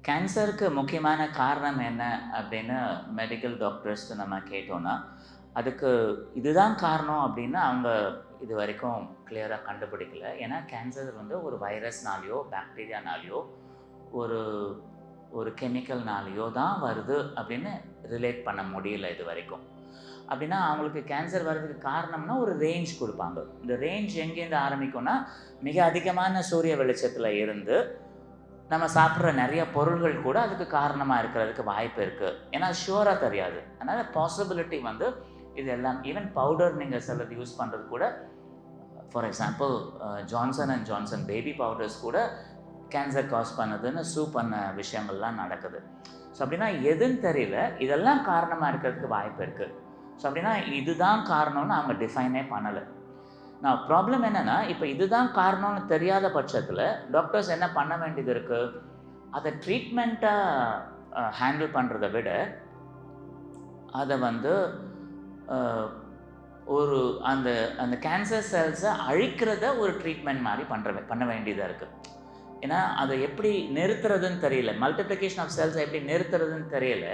கேன்சருக்கு முக்கியமான காரணம் என்ன அப்படின்னு மெடிக்கல் டாக்டர்ஸ்ட்டு நம்ம கேட்டோம்னா, அதுக்கு இதுதான் காரணம் அப்படின்னு அவங்க இதுவரைக்கும் கிளியரா கண்டுபிடிக்கல. ஏன்னா கேன்சர் வந்து ஒரு வைரஸ்னாலயோ, பாக்டீரியானாலயோ, ஒரு ஒரு கெமிக்கல்னாலயோ தான் வருது அப்படின்னு ரிலேட் பண்ண முடியல இதுவரைக்கும். அப்படின்னா அவங்களுக்கு கேன்சர் வர்றதுக்கு காரணம்னா ஒரு ரேஞ்ச் குடுப்பாங்க. இந்த ரேஞ்ச் எங்கேருந்து ஆரம்பிக்கும்னா, மிக அதிகமான சூரிய வெளிச்சத்தில இருந்து நம்ம சாப்பிட்ற நெறைய பொருள்கள் கூட அதுக்கு காரணமா இருக்கிறதுக்கு வாய்ப்பு இருக்கு. ஏன்னா ஷூரா தெரியாது. அதனால பாசிபிலிட்டி வந்து இது எல்லாம் ஈவன் பவுடர் நீங்க சிலது யூஸ் பண்றது கூட for example Johnson and Johnson baby powders கூட கேன்சர் காஸ் பண்ணுதுன்னு சூ பண்ண விஷயங்கள்லாம் நடக்குது. ஸோ அப்படின்னா எதுன்னு தெரியல. இதெல்லாம் காரணமா இருக்கிறதுக்கு வாய்ப்பு இருக்கு. ஸோ அப்படின்னா இதுதான் காரணம்னு அவங்க டிஃபைனே பண்ணல. நான் ப்ராப்ளம் என்னன்னா, இப்ப இதுதான் காரணம்னு தெரியாத பட்சத்தில, டாக்டர்ஸ் என்ன பண்ண வேண்டியது இருக்கு? அத ட்ரீட்மெண்ட்டா ஹேண்டில் பண்றத விட, அத வந்து அ ஒரு அந்த அந்த கேன்சர் செல்ஸ அழிக்கிறத ஒரு ட்ரீட்மெண்ட் மாரி பண்ண வேண்டியதா இருக்கு. ஏன்னா, அத எப்படி நிறுத்துறதுன்னு தெரியல. மல்டிப்ளிகேஷன் ஆஃப் செல்ஸ எப்படி நிறுத்துறதுன்னு தெரியல.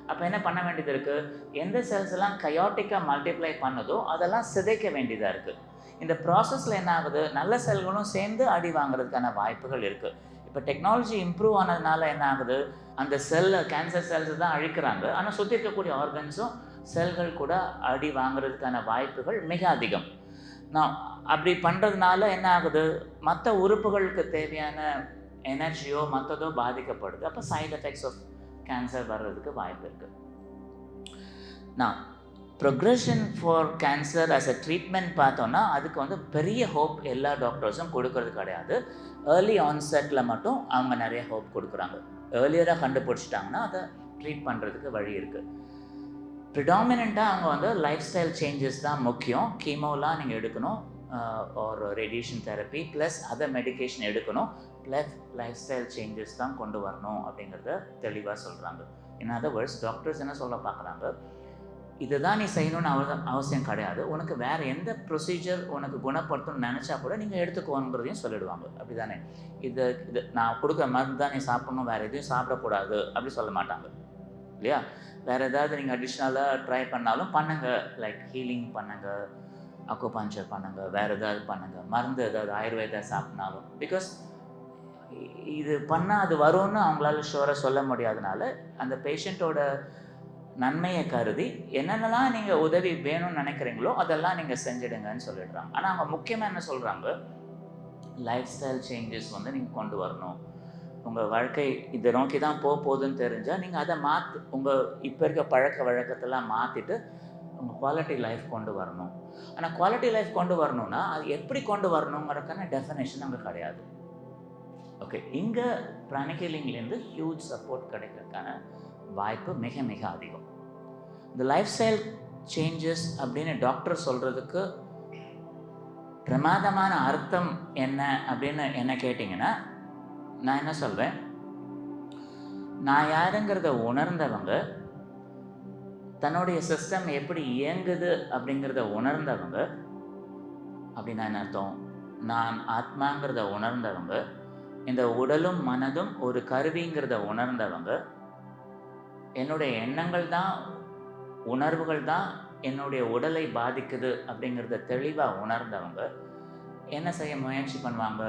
அப்ப என்ன பண்ண வேண்டியது இருக்கு? எந்த செல்ஸ் எல்லாம் கயாட்டிக்கா மல்டிப்ளை பண்ணுதோ, அதெல்லாம் சிதைக்க வேண்டியதா இருக்கு. இந்த ப்ராசஸ்ல என்ன ஆகுது? நல்ல செல்களும் சேர்ந்து அடி வாங்குறதுக்கான வாய்ப்புகள் இருக்கு. இப்ப டெக்னாலஜி இம்ப்ரூவ் ஆனதுனால என்ன ஆகுது? அந்த கேன்சர் செல்ஸ தான் அழிக்கிறாங்க. ஆனா சுத்தி இருக்கக்கூடிய ஆர்கன்ஸும், செல்கள் கூட அடி வாங்குறதுக்கான வாய்ப்புகள் மிக அதிகம். நான் அப்படி பண்றதுனால என்ன ஆகுது? மத்த உறுப்புகளுக்கு தேவையான எனர்ஜியோ, மத்ததோ பாதிக்கப்படுது. அப்ப சைட் எஃபெக்ட்ஸ் ஆஃப் கேன்சர் வர்றதுக்கு வாய்ப்பு இருக்கு. நான் progression for cancer as a treatment பார்த்தோம்னா, அதுக்கு வந்து பெரிய ஹோப் எல்லா டாக்டர்ஸும் கொடுக்கறது கிடையாது. ஏர்லி ஆன்செட்ல மட்டும் அவங்க நெறைய ஹோப் குடுக்குறாங்க. ஏர்லியரா கண்டுபிடிச்சுட்டாங்கன்னா, அத ட்ரீட் பண்றதுக்கு வழி இருக்கு. ப்ரிடாமினன்ட்டா அவங்க வந்து லைஃப் ஸ்டைல் சேஞ்சஸ் தான் முக்கியம். கீமோலாம் நீங்க எடுக்கணும். ஒரு radiation therapy plus other medication எடுக்கணும். ப்ளஸ் லைஃப் ஸ்டைல் சேஞ்சஸ் தான் கொண்டு வரணும் அப்படிங்கிறத தெளிவா சொல்றாங்க. இன் அதர் வேர்ட்ஸ் டாக்டர்ஸ் என்ன சொல்ல பார்க்குறாங்க, இதுதான் நீ செய்யணும்னு அவசியம் கிடையாது. உனக்கு வேற எந்த ப்ரொசீஜர் உனக்கு குணப்படுத்தணும்னு நெனச்சா கூட நீங்க எடுத்துக்கோங்கிறதையும் சொல்லிடுவாங்க. அப்படிதானே? இது இது நான் குடுக்குற மருந்து தான் நீ சாப்பிடணும், வேற எதையும் சாப்பிடக்கூடாது அப்படி சொல்ல மாட்டாங்க. இல்லையா? வேற ஏதாவது நீங்க அடிஷனலா ட்ரை பண்ணாலும் பண்ணுங்க. லைக் ஹீலிங் பண்ணுங்க, அக்குபஞ்சர் பண்ணுங்க, வேற ஏதாவது பண்ணுங்க. மருந்து ஏதாவது ஆயுர்வேதா சாப்பிட்னாலும். பிகாஸ் இது பண்ணா அது வரும்னு அவங்களால ஷூரா சொல்ல முடியாதனால, அந்த பேஷண்ட்டோட நன்மைய கருதி என்னென்னலாம் நீங்க உதவி வேணும்னு நெனைக்கிறீங்களோ, அதெல்லாம் நீங்க செஞ்சுடுங்கன்னு சொல்லிடுறாங்க. ஆனா அவங்க முக்கியமா என்ன சொல்றாங்க, லைஃப் ஸ்டைல் சேஞ்சஸ் வந்து நீங்க கொண்டு வரணும். உங்க வாழ்க்கை இத நோக்கி தான் போகுதுன்னு தெரிஞ்சா, நீங்க அத உங்க இப்ப இருக்க பழக்கவழக்கத்தெல்லாம் மாத்திட்டு, உங்க குவாலிட்டி லைஃப் கொண்டு வரணும். ஆனா குவாலிட்டி லைஃப் கொண்டு வரணும்னா, அது எப்படி கொண்டு வரணுங்கிறதுக்கான டெஃபினிஷன் அங்க கிடையாது. ஓகே. இங்க பிராணிக் ஹீலிங்லேருந்து ஹியூஜ் சப்போர்ட் கிடைக்கிறதுக்கான வாய்ப்பு மிக, மிக அதிகம். இந்த லைஃப் ஸ்டைல் சேஞ்சஸ் அப்படின்னு டாக்டர் சொல்றதுக்கு பிரமாதமான அர்த்தம் என்ன அப்படின்னு என்ன கேட்டீங்கன்னா, நான் என்ன சொல்வேன், நான் யாருங்கிறத உணர்ந்தவங்க, தன்னுடைய சிஸ்டம் எப்படி இயங்குது அப்படிங்கிறத உணர்ந்தவங்க, அப்படின்னா என்ன அர்த்தம்? நான் ஆத்மாங்கிறத உணர்ந்தவங்க, இந்த உடலும் மனதும் ஒரு கருவிங்கிறத உணர்ந்தவங்க, என்னுடைய எண்ணங்கள் தான், உணர்வுகள் தான் என்னுடைய உடலை பாதிக்குது அப்படிங்கிறத தெளிவா உணர்ந்தவங்க, என்ன செய்ய முயற்சி பண்ணுவாங்க?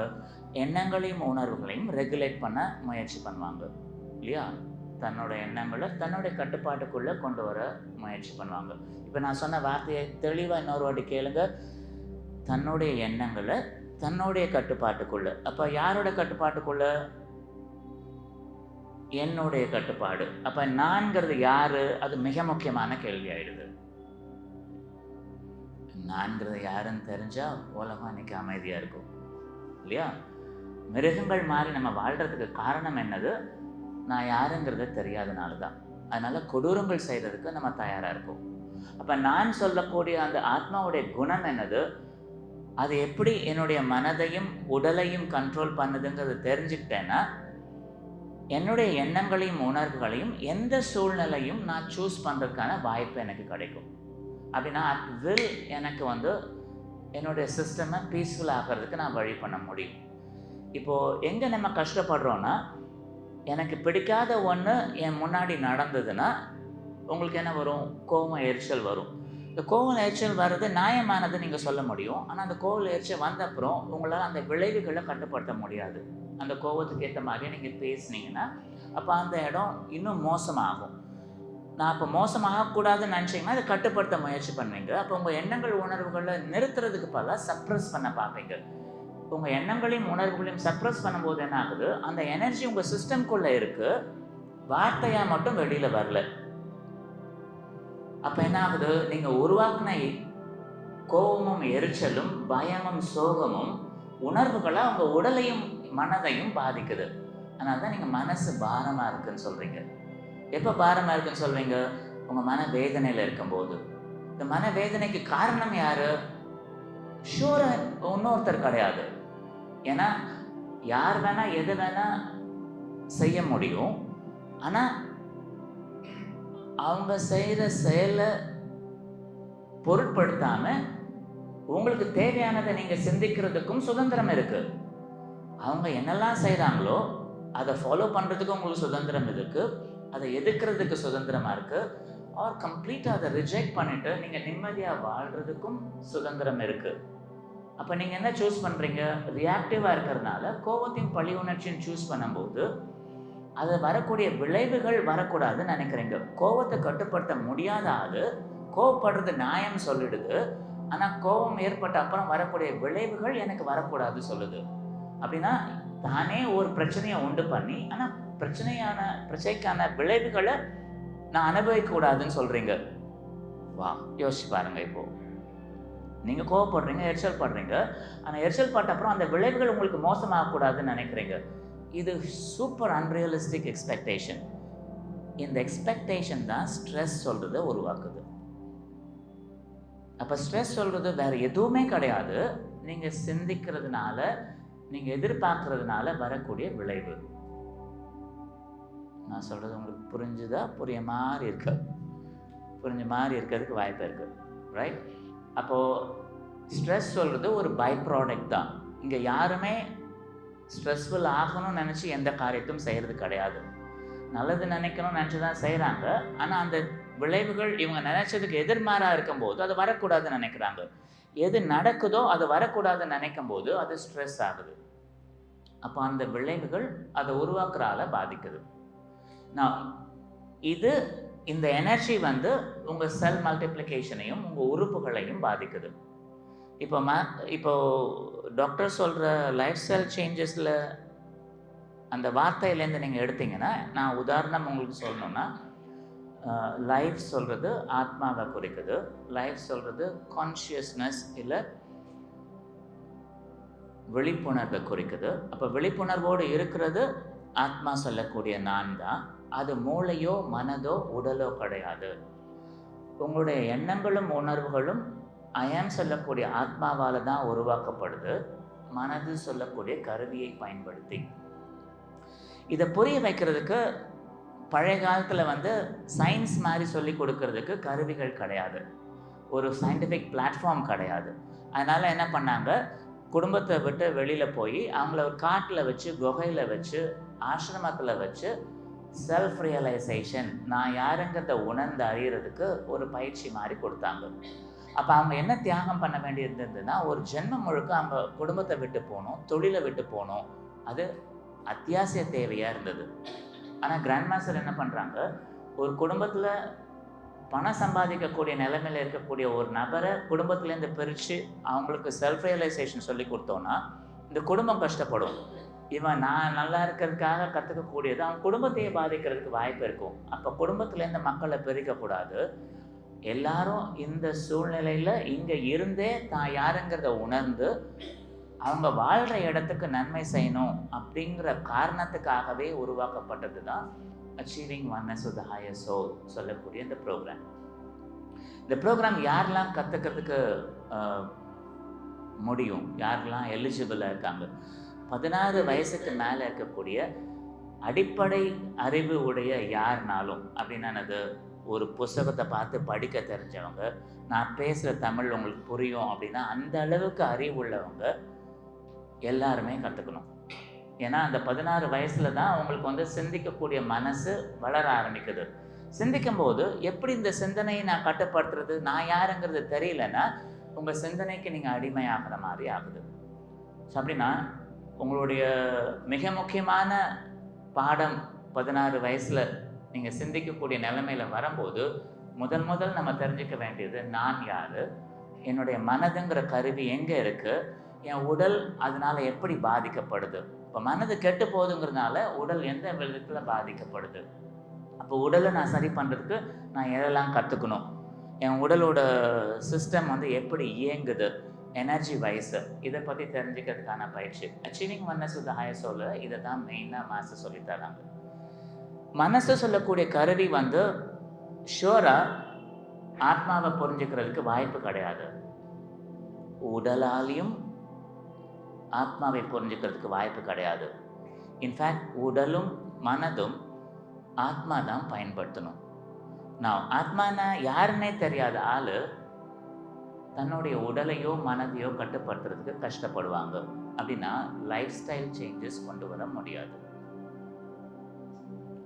எண்ணங்களையும், உணர்வுகளையும் ரெகுலேட் பண்ண முயற்சி பண்ணுவாங்க. இல்லையா? தன்னோட எண்ணங்கள தன்னுடைய கட்டுப்பாட்டுக்குள்ள கொண்டு வர முயற்சி பண்ணுவாங்க. இப்ப நான் சொன்ன வார்த்தைய தெளிவா இன்னொரு வாட்டி கேளுங்க. தன்னுடைய எண்ணங்கள தன்னுடைய கட்டுப்பாட்டுக்குள்ள. அப்ப யாரோட கட்டுப்பாட்டுக்குள்ள? என்னுடைய கட்டுப்பாடு. அப்ப நான்கிறது யாரு? அது மிக முக்கியமான கேள்வி ஆயிடுது. நான்கிறது யாருன்னு தெரிஞ்சா உலகம் இன்னைக்கு அமைதியா இருக்கும். இல்லையா? மிருகங்கள் மாரி நம்ம வாழ்றதுக்கு காரணம் என்னது? நான் யாருங்கிறது தெரியாதனால தான். அதனால கொடூரங்கள் செய்றதுக்கு நம்ம தயாரா இருக்கோம். அப்ப நான் சொல்லக்கூடிய அந்த ஆத்மாவுடைய குணம் என்னது? அது எப்படி என்னுடைய மனதையும், உடலையும் கண்ட்ரோல் பண்ணுதுங்கிறத தெரிஞ்சுக்கிட்டேன்னா, என்னுடைய எண்ணங்களையும், உணர்வுகளையும் எந்த சூழ்நிலையும் நான் சூஸ் பண்றதுக்கான வாய்ப்பு எனக்கு கிடைக்கும். அப்படின்னா அட் வில் எனக்கு வந்து என்னுடைய சிஸ்டமை பீஸ்ஃபுல் ஆக்குறதுக்கு நான் வழி பண்ண முடியும். இப்போ எங்க நம்ம கஷ்டப்படுறோம்னா, எனக்கு பிடிக்காத ஒன்று என் முன்னாடி நடந்ததுன்னா உங்களுக்கு என்ன வரும்? கோவம், எரிச்சல் வரும். இந்த கோவம், எரிச்சல் வர்றது நியாயமானது நீங்கள் சொல்ல முடியும். ஆனால் அந்த கோவம், எரிச்சல் வந்த அப்புறம் உங்களால் அந்த விளைவுகளை கட்டுப்படுத்த முடியாது. அந்த கோவத்துக்கு ஏற்ற மாதிரி நீங்கள் பேசுனீங்கன்னா அப்போ அந்த இடம் இன்னும் மோசமாகும். நான் இப்போ மோசமாகக்கூடாதுன்னு நினச்சிங்கன்னா அதை கட்டுப்படுத்த முயற்சி பண்ணுவீங்க. அப்போ உங்கள் எண்ணங்கள், உணர்வுகளை நிறுத்துறதுக்கு பதிலாக சப்ரஸ் பண்ண பார்ப்பீங்க. உங்கள் எண்ணங்களையும் உணர்வுகளையும் சப்ரஸ் பண்ணும்போது என்ன ஆகுது? அந்த எனர்ஜி உங்கள் சிஸ்டம்குள்ளே இருக்குது, வார்த்தையாக மட்டும் வெளியில் வரல. அப்போ என்ன ஆகுது? நீங்கள் உருவாக்கின கோபமும், எரிச்சலும், பயமும், சோகமும் உணர்வுகளை உங்கள் உடலையும் மனதையும் பாதிக்குது. அதனால தான் நீங்கள் மனசு பாரமாக இருக்குன்னு சொல்கிறீங்க. எப்போ பாரமாக இருக்குன்னு சொல்கிறீங்க? உங்கள் மன வேதனையில் இருக்கும்போது. இந்த மன வேதனைக்கு காரணம் யார்? ஷூராக இன்னொருத்தர் கிடையாது. ஏன்னா யார் வேணால் எது வேணால் செய்ய முடியும். ஆனால் அவங்க செய்கிற செயலை பொருட்படுத்தாமல் உங்களுக்கு தேவையானதை நீங்கள் சிந்திக்கிறதுக்கும் சுதந்திரம் இருக்குது. அவங்க என்னெல்லாம் செய்கிறாங்களோ அதை ஃபாலோ பண்ணுறதுக்கு உங்களுக்கு சுதந்திரம் இருக்குது. அதை எதிர்க்கிறதுக்கு சுதந்திரமாக இருக்குது. ஆர் கம்ப்ளீட்டாக அதை ரிஜெக்ட் பண்ணிவிட்டு நீங்கள் நிம்மதியாக வாழ்கிறதுக்கும் சுதந்திரம் இருக்குது. அப்போ நீங்கள் என்ன சூஸ் பண்ணுறீங்க? ரியாக்டிவாக இருக்கிறதுனால கோபத்தையும் பழி உணர்ச்சியும் சூஸ் பண்ணும்போது அது வரக்கூடிய விளைவுகள் வரக்கூடாதுன்னு நினைக்கிறீங்க. கோபத்தை கட்டுப்படுத்த முடியாத ஆள் கோபப்படுறது நியாயம் சொல்லிடுது. ஆனால் கோபம் ஏற்பட்ட அப்புறம் வரக்கூடிய விளைவுகள் எனக்கு வரக்கூடாது சொல்லுது. அப்படின்னா தானே ஒரு பிரச்சனையை உண்டு பண்ணி ஆனால் பிரச்சனைக்கான விளைவுகளை நான் அனுபவிக்கக்கூடாதுன்னு சொல்கிறீங்க. வா, யோசிச்சு பாருங்க. இப்போது நீங்கள் கோவப்படுறீங்க, எரிச்சல் படுறீங்க. ஆனால் எரிச்சல் பட்ட அப்புறம் அந்த விளைவுகள் உங்களுக்கு மோசமாகக்கூடாதுன்னு நினைக்கிறீங்க. இது சூப்பர் அன்ரியலிஸ்டிக் எக்ஸ்பெக்டேஷன். இந்த எக்ஸ்பெக்டேஷன் தான் ஸ்ட்ரெஸ் சொல்கிறத உருவாக்குது. அப்போ ஸ்ட்ரெஸ் சொல்கிறது வேறு எதுவுமே கிடையாது. நீங்கள் சிந்திக்கிறதுனால, நீங்கள் எதிர்பார்க்கறதுனால வரக்கூடிய விளைவு. நான் சொல்கிறது உங்களுக்கு புரிஞ்சுதா? புரிஞ்ச மாதிரி இருக்கிறதுக்கு வாய்ப்பு இருக்குது. ரைட்? அப்போது ஸ்ட்ரெஸ் சொல்கிறது ஒரு பை ப்ராடக்ட் தான். இங்கே யாருமே ஸ்ட்ரெஸ்ஃபுல் ஆகணும்னு நினச்சி எந்த காரியத்தையும் செய்கிறது கிடையாது. நல்லது நினைக்கணும்னு நினச்சி தான் செய்கிறாங்க. ஆனால் அந்த விளைவுகள் இவங்க நினைச்சதுக்கு எதிர்மாறாக இருக்கும்போது அது வரக்கூடாதுன்னு நினைக்கிறாங்க. எது நடக்குதோ அது வரக்கூடாதுன்னு நினைக்கும் போது அது ஸ்ட்ரெஸ் ஆகுது. அப்போ அந்த விளைவுகள் அதை உருவாக்குற ஆளை பாதிக்குது. நான் இந்த எனர்ஜி உங்கள் செல் மல்டிப்ளிகேஷனையும் உங்கள் உறுப்புகளையும் பாதிக்குது. இப்போ டாக்டர் சொல்கிற லைஃப் ஸ்டைல் சேஞ்சஸில் அந்த வார்த்தையிலேருந்து நீங்கள் எடுத்தீங்கன்னா, நான் உதாரணம் உங்களுக்கு சொல்லணும்னா, லைஃப் சொல்கிறது ஆத்மாவை குறிக்குது. லைஃப் சொல்கிறது கான்ஷியஸ்னஸ் இல்லை விழிப்புணர்வை குறிக்குது. அப்போ விழிப்புணர்வோடு இருக்கிறது ஆத்மா சொல்லக்கூடிய நான் தான். அது மூளையோ மனதோ உடலோ கிடையாது. உங்களுடைய எண்ணங்களும் உணர்வுகளும் அயம் சொல்லக்கூடிய ஆத்மாவால் தான் உருவாக்கப்படுது, மனது சொல்லக்கூடிய கருவியை பயன்படுத்தி. இதை புரிய வைக்கிறதுக்கு பழைய காலத்தில் சயின்ஸ் மாதிரி சொல்லி கொடுக்கறதுக்கு கருவிகள் கிடையாது, ஒரு சயின்டிஃபிக் பிளாட்ஃபார்ம் கிடையாது. அதனால் என்ன பண்ணாங்க? குடும்பத்தை விட்டு வெளியில் போய் அவங்கள ஒரு காட்டில் வச்சு, குகையில் வச்சு, ஆசிரமத்தில் வச்சு செல்ஃப் ரியலைசேஷன், நான் யாருங்கிறத உணர்ந்து அறியறதுக்கு ஒரு பயிற்சி மாதிரி கொடுத்தாங்க. அப்போ அவங்க என்ன தியாகம் பண்ண வேண்டியிருந்ததுன்னா, ஒரு ஜென்மம் முழுக்க அவங்க குடும்பத்தை விட்டு போகணும், தொழிலை விட்டு போகணும். அது அத்தியாவசிய தேவையாக இருந்தது. ஆனால் கிராண்ட் மாஸ்டர் என்ன பண்ணுறாங்க? ஒரு குடும்பத்தில் பணம் சம்பாதிக்கக்கூடிய நிலைமையில் இருக்கக்கூடிய ஒரு நபரை குடும்பத்துலேருந்து பிரித்து அவங்களுக்கு செல்ஃப் ரியலைசேஷன் சொல்லி கொடுத்தோன்னா இந்த குடும்பம் கஷ்டப்படும். இவன் நான் நல்லா இருக்கிறதுக்காக கற்றுக்கக்கூடியது அவன் குடும்பத்தையே பாதிக்கிறதுக்கு வாய்ப்பு இருக்கும். அப்போ குடும்பத்துலேருந்து மக்களை பிரிக்கக்கூடாது. எல்லாரும் இந்த சூழ்நிலையில் இங்கே இருந்தே தான் யாருங்கிறத உணர்ந்து அவங்க வாழ்கிற இடத்துக்கு நன்மை செய்யணும் அப்படிங்கிற காரணத்துக்காகவே உருவாக்கப்பட்டது தான் achieving oneness with the higher soul சொல்லக்கூடிய இந்த ப்ரோக்ராம். இந்த ப்ரோக்ராம் யாரெல்லாம் கற்றுக்கிறதுக்கு முடியும், யாரெல்லாம் எலிஜிபிளாக இருக்காங்க? 16 வயசுக்கு மேலே இருக்கக்கூடிய அடிப்படை அறிவு உடைய யாருனாலும், அப்படின்னானது ஒரு புத்தகத்தை பார்த்து படிக்க தெரிஞ்சவங்க, நான் பேசுகிற தமிழ் உங்களுக்கு புரியும் அப்படின்னா அந்த அளவுக்கு அறிவு உள்ளவங்க எல்லாருமே கற்றுக்கணும். ஏன்னா அந்த 16 வயசுல தான் உங்களுக்கு வந்து சிந்திக்கக்கூடிய மனசு வளர ஆரம்பிக்குது. சிந்திக்கும்போது எப்படி இந்த சிந்தனையை நான் கட்டுப்படுத்துறது, நான் யாருங்கிறது தெரியலன்னா, உங்க சிந்தனைக்கு நீங்க அடிமையாகுற மாதிரி ஆகுது. ஸோ அப்படின்னா, உங்களுடைய மிக முக்கியமான பாடம் 16 வயசுல நீங்க சிந்திக்கக்கூடிய நிலைமையில வரும்போது, முதல் நம்ம தெரிஞ்சுக்க வேண்டியது, நான் யாரு? என்னுடைய மனதுங்கிற கருவி எங்க இருக்கு? என் உடல் அதனால எப்படி பாதிக்கப்படுது? இப்ப மனது கெட்டு போகுதுங்கிறதுனால, உடல் எந்த விதத்துல பாதிக்கப்படுது? அப்போ உடலை நான் சரி பண்றதுக்கு நான் எதெல்லாம் கத்துக்கணும்? என் உடலோட சிஸ்டம் வந்து எப்படி இயங்குது? எனர்ஜி வைஸ் இதை பத்தி தெரிஞ்சுக்கிறதுக்கான பயிற்சி. Achieving oneness with higher soul இதை தான் மெயினா மாஸ்டர் சொல்லி தராங்க. மனசு சொல்லக்கூடிய கருவி வந்து ஷூரா ஆத்மாவை புரிஞ்சுக்கிறதுக்கு வாய்ப்பு கிடையாது. உடலாலையும் ஆத்மாவை புரிஞ்சுக்கிறதுக்கு வாய்ப்பு கிடையாது. இன்ஃபேக்ட் உடலும் மனதும் ஆத்மா தான் பயன்படுத்தணும். நான் ஆத்மானா யாருன்னே தெரியாத ஆளு தன்னுடைய உடலையோ மனதையோ கட்டுப்படுத்துறதுக்கு கஷ்டப்படுவாங்க. அப்படின்னா லைஃப் ஸ்டைல் சேஞ்சஸ் கொண்டு வர முடியாது.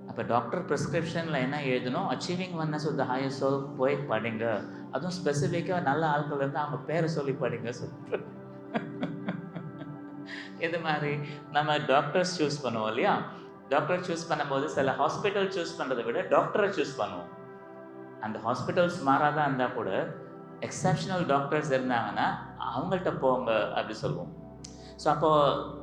அப்போ டாக்டர் ப்ரிஸ்கிரிப்ஷனில் என்ன எழுதணும்? Achieving oneness with higher soul போய் படிங்க. அதுவும் ஸ்பெசிஃபிக்காக நல்ல ஆட்கள் இருந்து அவங்க பேரை சொல்லி படிங்க சொல்லிட்டு. இது மாதிரி நம்ம டாக்டர்ஸ் சூஸ் பண்ணுவோம் இல்லையா? டாக்டர் சூஸ் பண்ணும்போது சில ஹாஸ்பிட்டல் சூஸ் பண்ணுறதை விட டாக்டரை சூஸ் பண்ணுவோம். அந்த ஹாஸ்பிட்டல்ஸ் மாறாதான் இருந்தால் கூட எக்ஸப்ஷனல் டாக்டர்ஸ் இருந்தாங்கன்னா அவங்கள்ட்ட போங்க அப்படி சொல்லுவோம். ஸோ அப்போது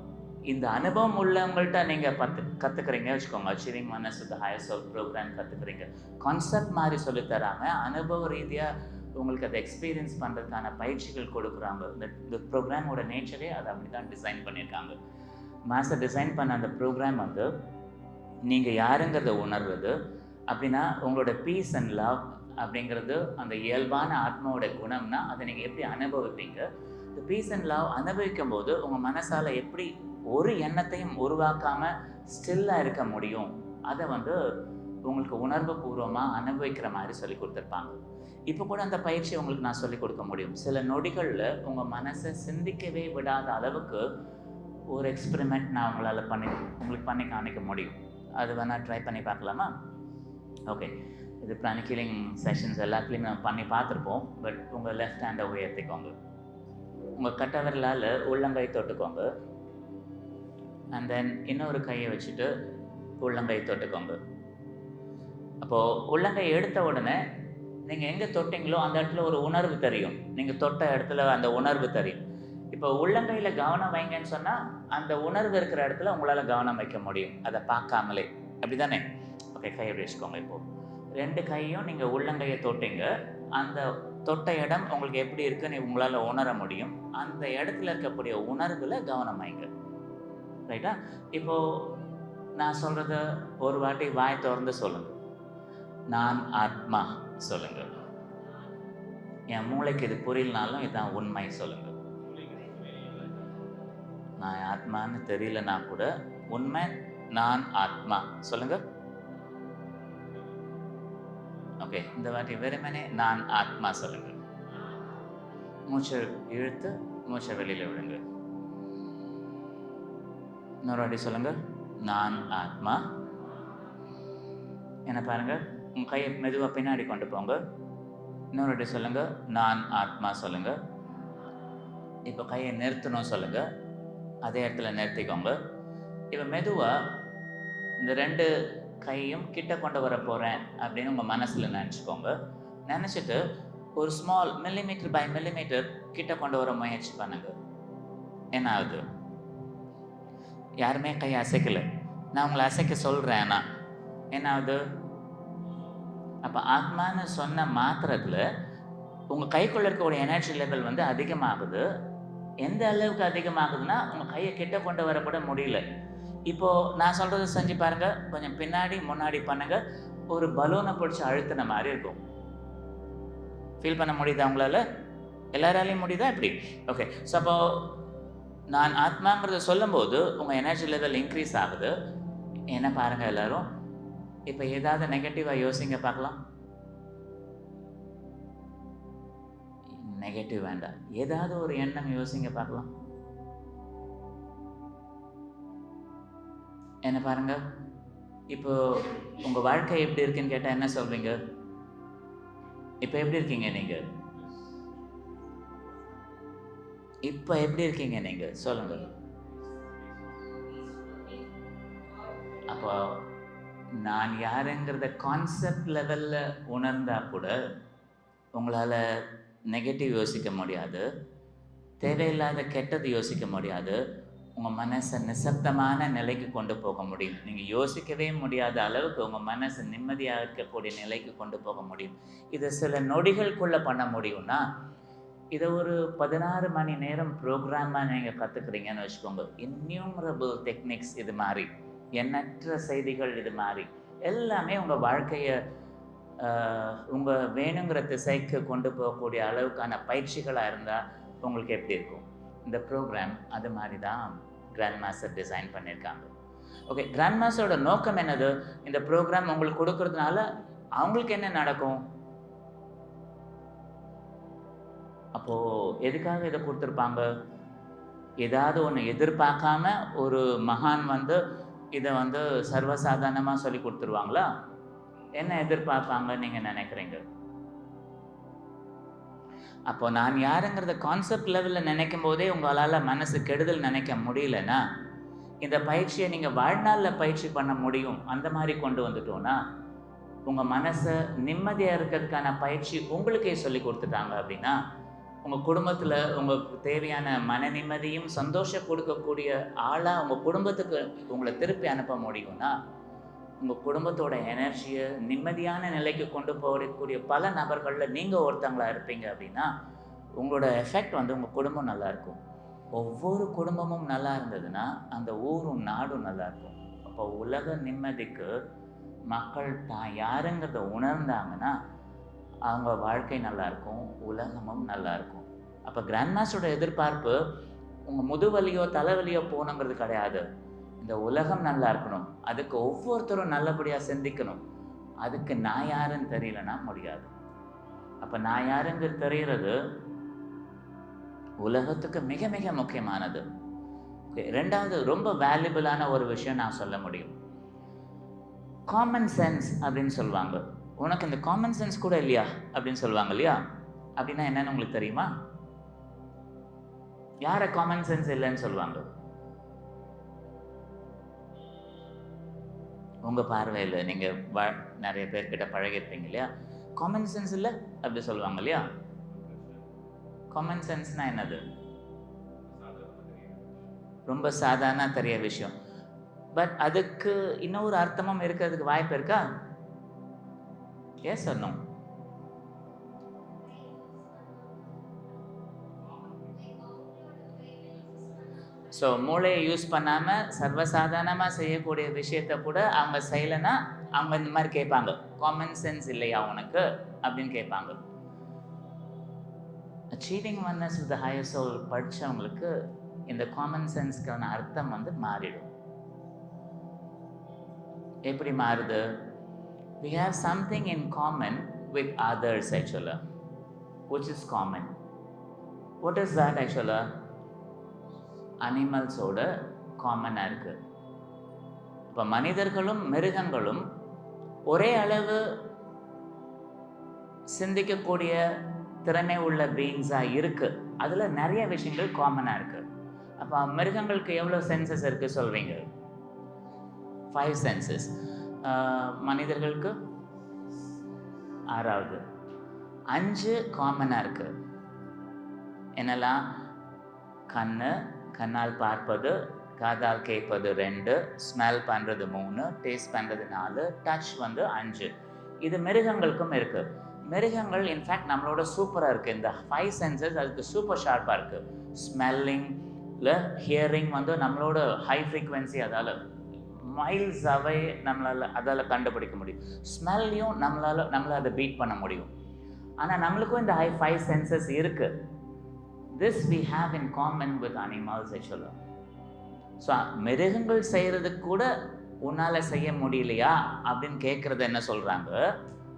இந்த அனுபவம் உள்ளவங்கள்ட்ட நீங்கள் கற்றுக்குறீங்க வச்சுக்கோங்க. Achieving oneness with higher soul program கற்றுக்குறீங்க. கான்செப்ட் மாதிரி சொல்லித்தராங்க. அனுபவ ரீதியாக உங்களுக்கு அதை எக்ஸ்பீரியன்ஸ் பண்ணுறதுக்கான பயிற்சிகள் கொடுக்குறாங்க. இந்த ப்ரோக்ராமோட நேச்சரே அதை அப்படி தான் டிசைன் பண்ணியிருக்காங்க. மாஸ்டர் டிசைன் பண்ண அந்த ப்ரோக்ராம் வந்து நீங்கள் யாருங்கிறத உணர்வது, அப்படின்னா உங்களோட பீஸ் அண்ட் லவ் அப்படிங்கிறது அந்த இயல்பான ஆத்மாவோட குணம்னா அதை நீங்கள் எப்படி அனுபவிப்பீங்க? இந்த பீஸ் அண்ட் லவ் அனுபவிக்கும் போது உங்கள் மனசால் எப்படி ஒரு எண்ணத்தையும் உருவாக்காமல் ஸ்டில்லாக இருக்க முடியும், அதை வந்து உங்களுக்கு உணர்வு பூர்வமாக அனுபவிக்கிற மாதிரி சொல்லி கொடுத்துருப்பாங்க. இப்போ கூட அந்த பயிற்சி உங்களுக்கு நான் சொல்லிக் கொடுக்க முடியும். சில நொடிகளில் உங்கள் மனசை சிந்திக்கவே விடாத அளவுக்கு ஒரு எக்ஸ்பெரிமெண்ட் நான் உங்களுக்கு பண்ணி காமிக்க முடியும். அது வேணால் ட்ரை பண்ணி பார்க்கலாமா? ஓகே, இது பிராணிக் ஹீலிங் செஷன்ஸ் எல்லாத்துலேயும் நம்ம பண்ணி பார்த்துருப்போம். பட் உங்கள் லெஃப்ட் ஹேண்டை உயர்த்திக்கோங்க. உங்கள் கட்டை விரலால் உள்ளங்கை தொட்டுக்கோங்க. அண்ட் தென் இன்னொரு கையை வச்சுட்டு உள்ளங்கை தொட்டுக்கோங்க. அப்போது உள்ளங்கை எடுத்த உடனே நீங்கள் எங்கே தொட்டிங்களோ அந்த இடத்துல ஒரு உணர்வு தெரியும். நீங்கள் தொட்ட இடத்துல அந்த உணர்வு தெரியும். இப்போ உள்ளங்கையில் கவனம் வைங்கன்னு சொன்னால் அந்த உணர்வு இருக்கிற இடத்துல உங்களால் கவனம் வைக்க முடியும், அதை பார்க்காமலே. அப்படி தானே? ஓகே, கையை வச்சுக்கோங்க. இப்போது 2 கையும் நீங்கள் உள்ளங்கையை தொட்டிங்க. அந்த தொட்ட இடம் உங்களுக்கு எப்படி இருக்குன்னு உங்களால் உணர முடியும். அந்த இடத்துல இருக்கக்கூடிய உணர்வில் கவனம் வைங்க. ரைட்டா? இப்போது நான் சொல்கிறத ஒரு வாட்டி வாய் திறந்து சொல்லுங்கள். நான் ஆத்மா சொல்லுங்கள். என் மூளைக்கு இது புரியலனாலும் இதுதான் உண்மை சொல்லுங்கள். நான் ஆத்மான்னு தெரியலனா கூட உண்மை நான் ஆத்மா சொல்லுங்கள். ஓகே, இந்த வாட்டி வெறுமனே நான் ஆத்மா சொல்லுங்கள். மூச்சை இழுத்து மூச்சை வெளியில் விடுங்க. இன்னொரு வாட்டி சொல்லுங்கள், நான் ஆத்மா. என்ன பாருங்கள், உங்கள் கையை மெதுவாக பின்னாடி கொண்டு போங்க. இன்னொரு வாட்டி சொல்லுங்கள், நான் ஆத்மா சொல்லுங்கள். இப்போ கையை நிறுத்தணும் சொல்லுங்கள். அதே இடத்துல நிறுத்திக்கோங்க. இப்போ மெதுவாக இந்த 2 கையும் கிட்ட கொண்டு வர போகிறேன் அப்படின்னு உங்கள் மனசில் நினச்சிக்கோங்க. நினச்சிட்டு ஒரு ஸ்மால் மில்லிமீட்டர் பை மில்லிமீட்டர் கிட்ட கொண்டு வர முயற்சி பண்ணுங்க. என்ன ஆகுது? யாருமே கை அசைக்கலை. நான் உங்களை அசைக்க சொல்கிறேன். நான் என்ன ஆகுது? அப்போ ஆத்மான்னு சொன்ன மாத்திரத்தில் உங்கள் கைக்குள்ளே இருக்கக்கூடிய எனர்ஜி லெவல் வந்து அதிகமாகுது. எந்த அளவுக்கு அதிகமாகுதுன்னா உங்கள் கையை கிட்ட கொண்டு வரக்கூட முடியல. இப்போது நான் சொல்கிறத செஞ்சு பாருங்கள். கொஞ்சம் பின்னாடி முன்னாடி பண்ணுங்கள். ஒரு பலூனை பிடிச்சி அழுத்தின மாதிரி இருக்கும். ஃபீல் பண்ண முடியுதா உங்களால்? எல்லாராலையும் முடியுதா? எப்படி? ஓகே, ஸோ அப்போது நான் ஆத்மாங்கிறத சொல்லும்போது உங்கள் எனர்ஜி லெவல் இன்க்ரீஸ் ஆகுது. என்ன பாருங்கள் எல்லோரும். இப்போ ஏதாவது நெகட்டிவாக யோசிங்க பார்க்கலாம். நெகட்டிவ் வேண்டாம், ஏதாவது ஒரு எண்ணம் யோசிங்க பார்க்கலாம். என்ன பாருங்க, இப்போ உங்கள் வாழ்க்கை எப்படி இருக்குன்னு கேட்டால் என்ன சொல்வீங்க? இப்போ எப்படி இருக்கீங்க நீங்கள்? இப்போ எப்படி இருக்கீங்க நீங்கள் சொல்லுங்கள். அப்போ நான் யாருங்கிறத கான்செப்ட் லெவலில் உணர்ந்தா கூட உங்களால் நெகட்டிவ் யோசிக்க முடியாது, தேவையில்லாத கெட்டது யோசிக்க முடியாது. உங்கள் மனசை நிசப்தமான நிலைக்கு கொண்டு போக முடியும். நீங்கள் யோசிக்கவே முடியாத அளவுக்கு உங்கள் மனசை நிம்மதியாக இருக்கக்கூடிய நிலைக்கு கொண்டு போக முடியும். இதை சில நொடிகளுக்குள்ளே பண்ண முடியும்னா, இதை ஒரு 16 மணி நேரம் ப்ரோக்ராமாக நீங்கள் கற்றுக்குறீங்கன்னு வச்சுக்கோங்க. இன்யூமரபிள் டெக்னிக்ஸ் இது மாதிரி, எண்ணற்ற செய்திகள் இது மாதிரி எல்லாமே உங்கள் வாழ்க்கையை உங்கள் வேணுங்கிற திசைக்கு கொண்டு போகக்கூடிய அளவுக்கான பயிற்சிகளாக இருந்தால் உங்களுக்கு எப்படி இருக்கும்? இந்த ப்ரோக்ராம் அது மாதிரி தான் கிராண்ட் மாஸ்டர் டிசைன் பண்ணியிருக்காங்க. ஓகே, கிராண்ட் மாஸ்டரோட நோக்கம் என்னது? இந்த ப்ரோக்ராம் உங்களுக்கு கொடுக்கறதுனால அவங்களுக்கு என்ன நடக்கும்? அப்போது எதுக்காக இதை கொடுத்துருப்பாங்க? ஏதாவது ஒன்று எதிர்பார்க்காம ஒரு மகான் வந்து இதை வந்து சர்வசாதாரணமாக சொல்லி கொடுத்துருவாங்களா? என்ன எதிர்பார்ப்பாங்க நீங்கள் நினைக்கிறீங்க? அப்போ நான் யாருங்கிறத கான்செப்ட் லெவலில் நினைக்கும் போதே உங்களால் மனசு கெடுதல் நினைக்க முடியலன்னா, இந்த பயிற்சியை நீங்கள் வாழ்நாளில் பயிற்சி பண்ண முடியும். அந்த மாதிரி கொண்டு வந்துட்டோன்னா உங்கள் மனசை நிம்மதியாக இருக்கிறதுக்கான பயிற்சி உங்களுக்கே சொல்லி கொடுத்துட்டாங்க அப்படின்னா, உங்கள் குடும்பத்தில் உங்களுக்கு தேவையான மன நிம்மதியும் சந்தோஷம் கொடுக்கக்கூடிய ஆளாக உங்கள் குடும்பத்துக்கு உங்களை திருப்பி அனுப்ப முடியும்னா, உங்கள் குடும்பத்தோட எனர்ஜியை நிம்மதியான நிலைக்கு கொண்டு போகக்கூடிய பல நபர்களில் நீங்கள் ஒருத்தங்களாக இருப்பீங்க அப்படின்னா, உங்களோட எஃபெக்ட் வந்து உங்கள் குடும்பம் நல்லாயிருக்கும். ஒவ்வொரு குடும்பமும் நல்லா இருந்ததுன்னா அந்த ஊரும் நாடும் நல்லாயிருக்கும். அப்போ உலக நிம்மதிக்கு மக்கள் தான் யாருங்கிறத உணர்ந்தாங்கன்னா அவங்க வாழ்க்கை நல்லாயிருக்கும், உலகமும் நல்லாயிருக்கும். அப்போ கிராண்ட் மாஸ்டரோட எதிர்பார்ப்பு உங்கள் முதுவலியோ தலைவலியோ போகணுங்கிறது கிடையாது. இந்த உலகம் நல்லா இருக்கணும், அதுக்கு ஒவ்வொருத்தரும் நல்லபடியாக சிந்திக்கணும். அதுக்கு நான் யாருன்னு தெரியலன்னா முடியாது. அப்போ நான் யாருங்கிறது தெரிகிறது உலகத்துக்கு மிக மிக முக்கியமானது. ரெண்டாவது ரொம்ப வேல்யூபிளான ஒரு விஷயம் நான் சொல்ல முடியும். காமன் சென்ஸ் அப்படின்னு சொல்லுவாங்க. உனக்கு இந்த காமன் சென்ஸ் கூட இல்லையா அப்படின்னு சொல்லுவாங்க இல்லையா? அப்படின்னா என்னன்னு உங்களுக்கு தெரியுமா? யாரை காமன் சென்ஸ் இல்லைன்னு சொல்லுவாங்க? உங்கள் பார்வையில் நீங்கள் நிறைய பேர்கிட்ட பழகிருப்பீங்க இல்லையா? காமன் சென்ஸ் இல்லை அப்படி சொல்லுவாங்க இல்லையா? காமன் சென்ஸ்னா என்னது? ரொம்ப சாதாரண தெரிய விஷயம். பட் அதுக்கு இன்னொரு அர்த்தமும் இருக்கிறதுக்கு வாய்ப்பு இருக்கா? Yes or no? ஸோ மூளையை யூஸ் பண்ணாமல் சர்வசாதாரணமாக செய்யக்கூடிய விஷயத்த கூட அவங்க செய்யலைன்னா அவங்க இந்த மாதிரி கேட்பாங்க, காமன் சென்ஸ் இல்லையா உனக்கு அப்படின்னு கேட்பாங்க. Achieving oneness with the higher soul படித்தவங்களுக்கு இந்த காமன் சென்ஸ்க்கான அர்த்தம் வந்து மாறிடும். எப்படி மாறுது? We have something in common with others actually, which is common. What is that actually? அனிமல்ஸோட காமனாக இருக்குது. இப்போ மனிதர்களும் மிருகங்களும் ஒரே அளவு சிந்திக்கக்கூடிய திறமை உள்ள பீயிங்ஸாக இருக்குது. அதில் நிறைய விஷயங்கள் காமனாக இருக்குது. அப்போ மிருகங்களுக்கு எவ்வளோ சென்சஸ் இருக்குது சொல்வீங்க? 5 சென்சஸ். மனிதர்களுக்கு 6வது 5 காமனாக இருக்குது. என்னெல்லாம்? கண்ணு, கண்ணால் பார்ப்பது, காதால் கேட்பது 2, ஸ்மெல் பண்ணுறது 3, டேஸ்ட் பண்ணுறது 4, டச் வந்து 5. இது மிருகங்களுக்கும் இருக்குது. மிருகங்கள் இன்ஃபேக்ட் நம்மளோட சூப்பராக இருக்குது. இந்த 5 சென்சஸ் அதுக்கு சூப்பர் ஷார்ப்பாக இருக்குது. ஸ்மெல்லிங்கில் ஹியரிங் வந்து நம்மளோட ஹை ஃப்ரீக்வன்சி, அதால் மைல்ஸ் அவை அதால் கண்டுபிடிக்க முடியும். ஸ்மெல்லையும் நம்மளை அதை பீட் பண்ண முடியும். ஆனால் நம்மளுக்கும் இந்த 5 சென்சஸ் இருக்குது. This we have in common with animals actually. So மிருகங்கள் செய்கிறதுக்கு கூட உன்னால் செய்ய முடியலையா அப்படின்னு கேட்குறது என்ன சொல்கிறாங்க?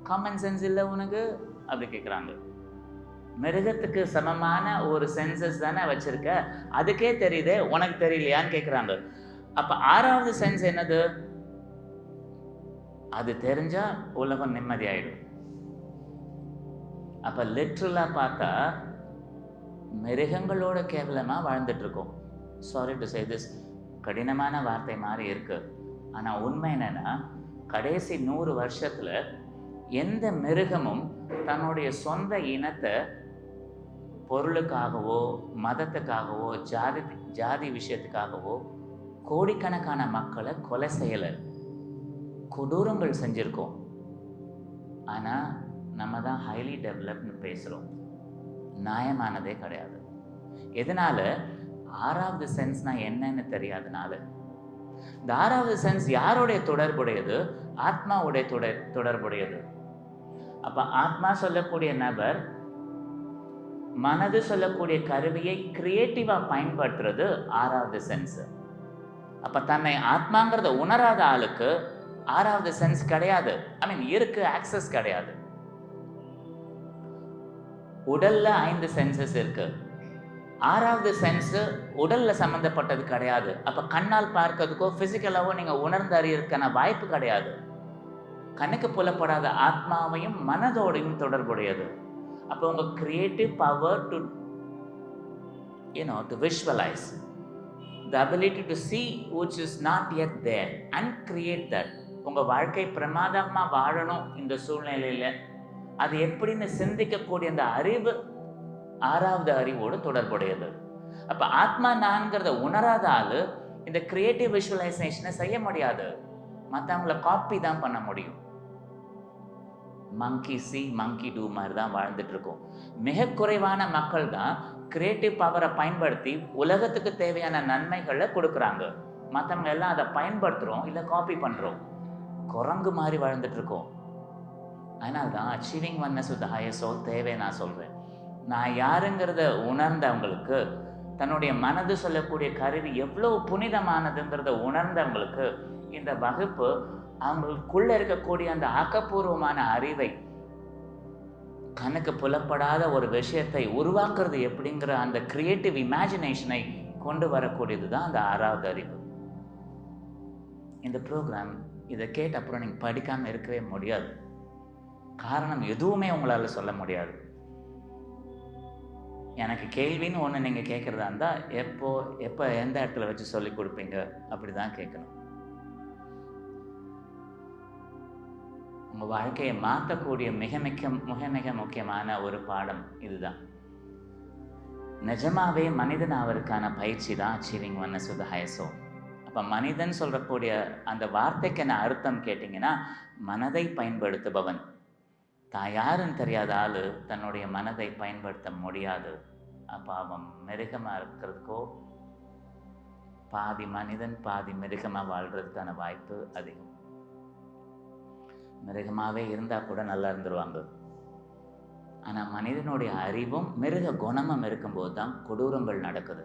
காமன் சென்ஸ் இல்லை உனக்கு அப்படி கேட்குறாங்க. மிருகத்துக்கு சமமான ஒரு சென்சஸ் தானே வச்சுருக்க, அதுக்கே தெரியுதே, உனக்கு தெரியலையான்னு கேட்குறாங்க. அப்ப 6வது சென்ஸ் என்னது? அது தெரிஞ்சா உலகம் நிம்மதியாயிடும். அப்ப லிட்ரலா பார்த்தா மிருகங்களோட கேவலமா வாழ்ந்துட்டு இருக்கோம். சாரி டு சே திஸ், கடினமான வார்த்தை மாதிரி இருக்கு. ஆனா உண்மை என்னன்னா, கடைசி 100 வருஷத்துல எந்த மிருகமும் தன்னுடைய சொந்த இனத்தை பொருளுக்காகவோ மதத்துக்காகவோ ஜாதி விஷயத்துக்காகவோ கோடிக்கணக்கான மக்களை கொலை செய்யல, கொடூரங்கள் செஞ்சிருக்கோம். ஆனா நம்ம தான் ஹைலி டெவலப்னு பேசுறோம். நியாயமானதே கிடையாது. எதனால? 6வது சென்ஸ்னா என்னன்னு தெரியாதனால. இந்த 6வது சென்ஸ் யாருடைய தொடர்புடையது? ஆத்மாவுடைய தொடர்புடையது. அப்ப ஆத்மா சொல்லக்கூடிய நபர் மனது சொல்லக்கூடிய கருவியை கிரியேட்டிவா பயன்படுத்துறது 6வது சென்ஸ். அப்ப தன்னை ஆத்மாங்கிறத உணராத ஆளுக்கு 6வது சென்ஸ் கிடையாது. இருக்கு, ஆக்சஸ் கிடையாது. உடல்ல 5 சென்சஸ் இருக்கு. 6வது சென்ஸ் உடல்ல சம்பந்தப்பட்டது கிடையாது. அப்ப கண்ணால் பார்க்கிறதுக்கோ பிசிக்கலாவோ நீங்க உணர்ந்து அறியறதுக்கான வாய்ப்பு கிடையாது. கண்ணுக்கு புலப்படாத ஆத்மாவையும் மனதோடையும் தொடர்புடையது. அப்ப உங்க creative power to to visualize, the ability to see which is not yet there and create that. உங்க வாழ்க்கை பிரமாதமா வாழணும் இந்த சூழ்நிலையில, அது எப்படின்னு சிந்திக்கக்கூடிய அந்த அறிவு 6வது அறிவோடு தொடர்புடையது. அப்ப ஆத்மா நான்கிறத உணராத ஆளு இந்த கிரியேட்டிவ் விஷுவலைசேஷனை செய்ய முடியாது. மற்றவங்கள காப்பி தான் பண்ண முடியும். மங்கி சி மங்கி டூ மாதிரி தான் வாழ்ந்துட்டு இருக்கோம். மிக குறைவான மக்கள் தான் கிரியேட்டிவ் பவரை பயன்படுத்தி உலகத்துக்கு தேவையான நன்மைகளை கொடுக்குறாங்க. மற்றவங்க எல்லாம் அதை பயன்படுத்துகிறோம், இல்லை காப்பி பண்ணுறோம். குரங்கு மாதிரி வாழ்ந்துட்டு இருக்கோம். அதனால தான் achieving oneness with higher soul தேவை. நான் சொல்கிறேன், நான் யாருங்கிறத உணர்ந்தவங்களுக்கு, தன்னுடைய மனது சொல்லக்கூடிய கருவி எவ்வளோ புனிதமானதுங்கிறத உணர்ந்தவங்களுக்கு இந்த வகுப்பு அவங்களுக்குள்ள இருக்கக்கூடிய அந்த ஆக்கப்பூர்வமான அறிவை, கண்ணுக்கு புலப்படாத ஒரு விஷயத்தை உருவாக்குறது எப்படிங்கிற அந்த கிரியேட்டிவ் இமேஜினேஷனை கொண்டு வரக்கூடியது தான் அந்த 6வது அறிவு. இந்த ப்ரோக்ராம் இதை கேட்ட அப்புறம் நீங்கள் படிக்காமல் இருக்கவே முடியாது. காரணம் எதுவுமே உங்களால் சொல்ல முடியாது. எனக்கு கேள்வின்னு ஒன்று நீங்கள் கேட்குறதா இருந்தால் எப்போ எந்த இடத்துல வச்சு சொல்லி கொடுப்பீங்க அப்படி தான் கேட்கணும். உங்கள் வாழ்க்கையை மாற்றக்கூடிய மிக மிக முக்கியமான ஒரு பாடம் இதுதான். நிஜமாவே மனிதன் அவருக்கான பயிற்சி தான் achieving oneness with higher soul. அப்போ மனிதன் சொல்றக்கூடிய அந்த வார்த்தைக்கான அர்த்தம் கேட்டிங்கன்னா, மனதை பயன்படுத்துபவன். தான் யாருன்னு தெரியாத ஆளு தன்னுடைய மனதை பயன்படுத்த முடியாது. அப்போ அவன் மிருகமாக இருக்கிறதுக்கோ, பாதி மனிதன் பாதி மிருகமாக வாழ்கிறதுக்கான வாய்ப்பு அதிகம். மிருகமாகவே இருந்தால் கூட நல்லா இருந்துருவாங்க. ஆனால் மனிதனுடைய அறிவும் மிருக குணமும் இருக்கும்போது தான் கொடூரங்கள் நடக்குது.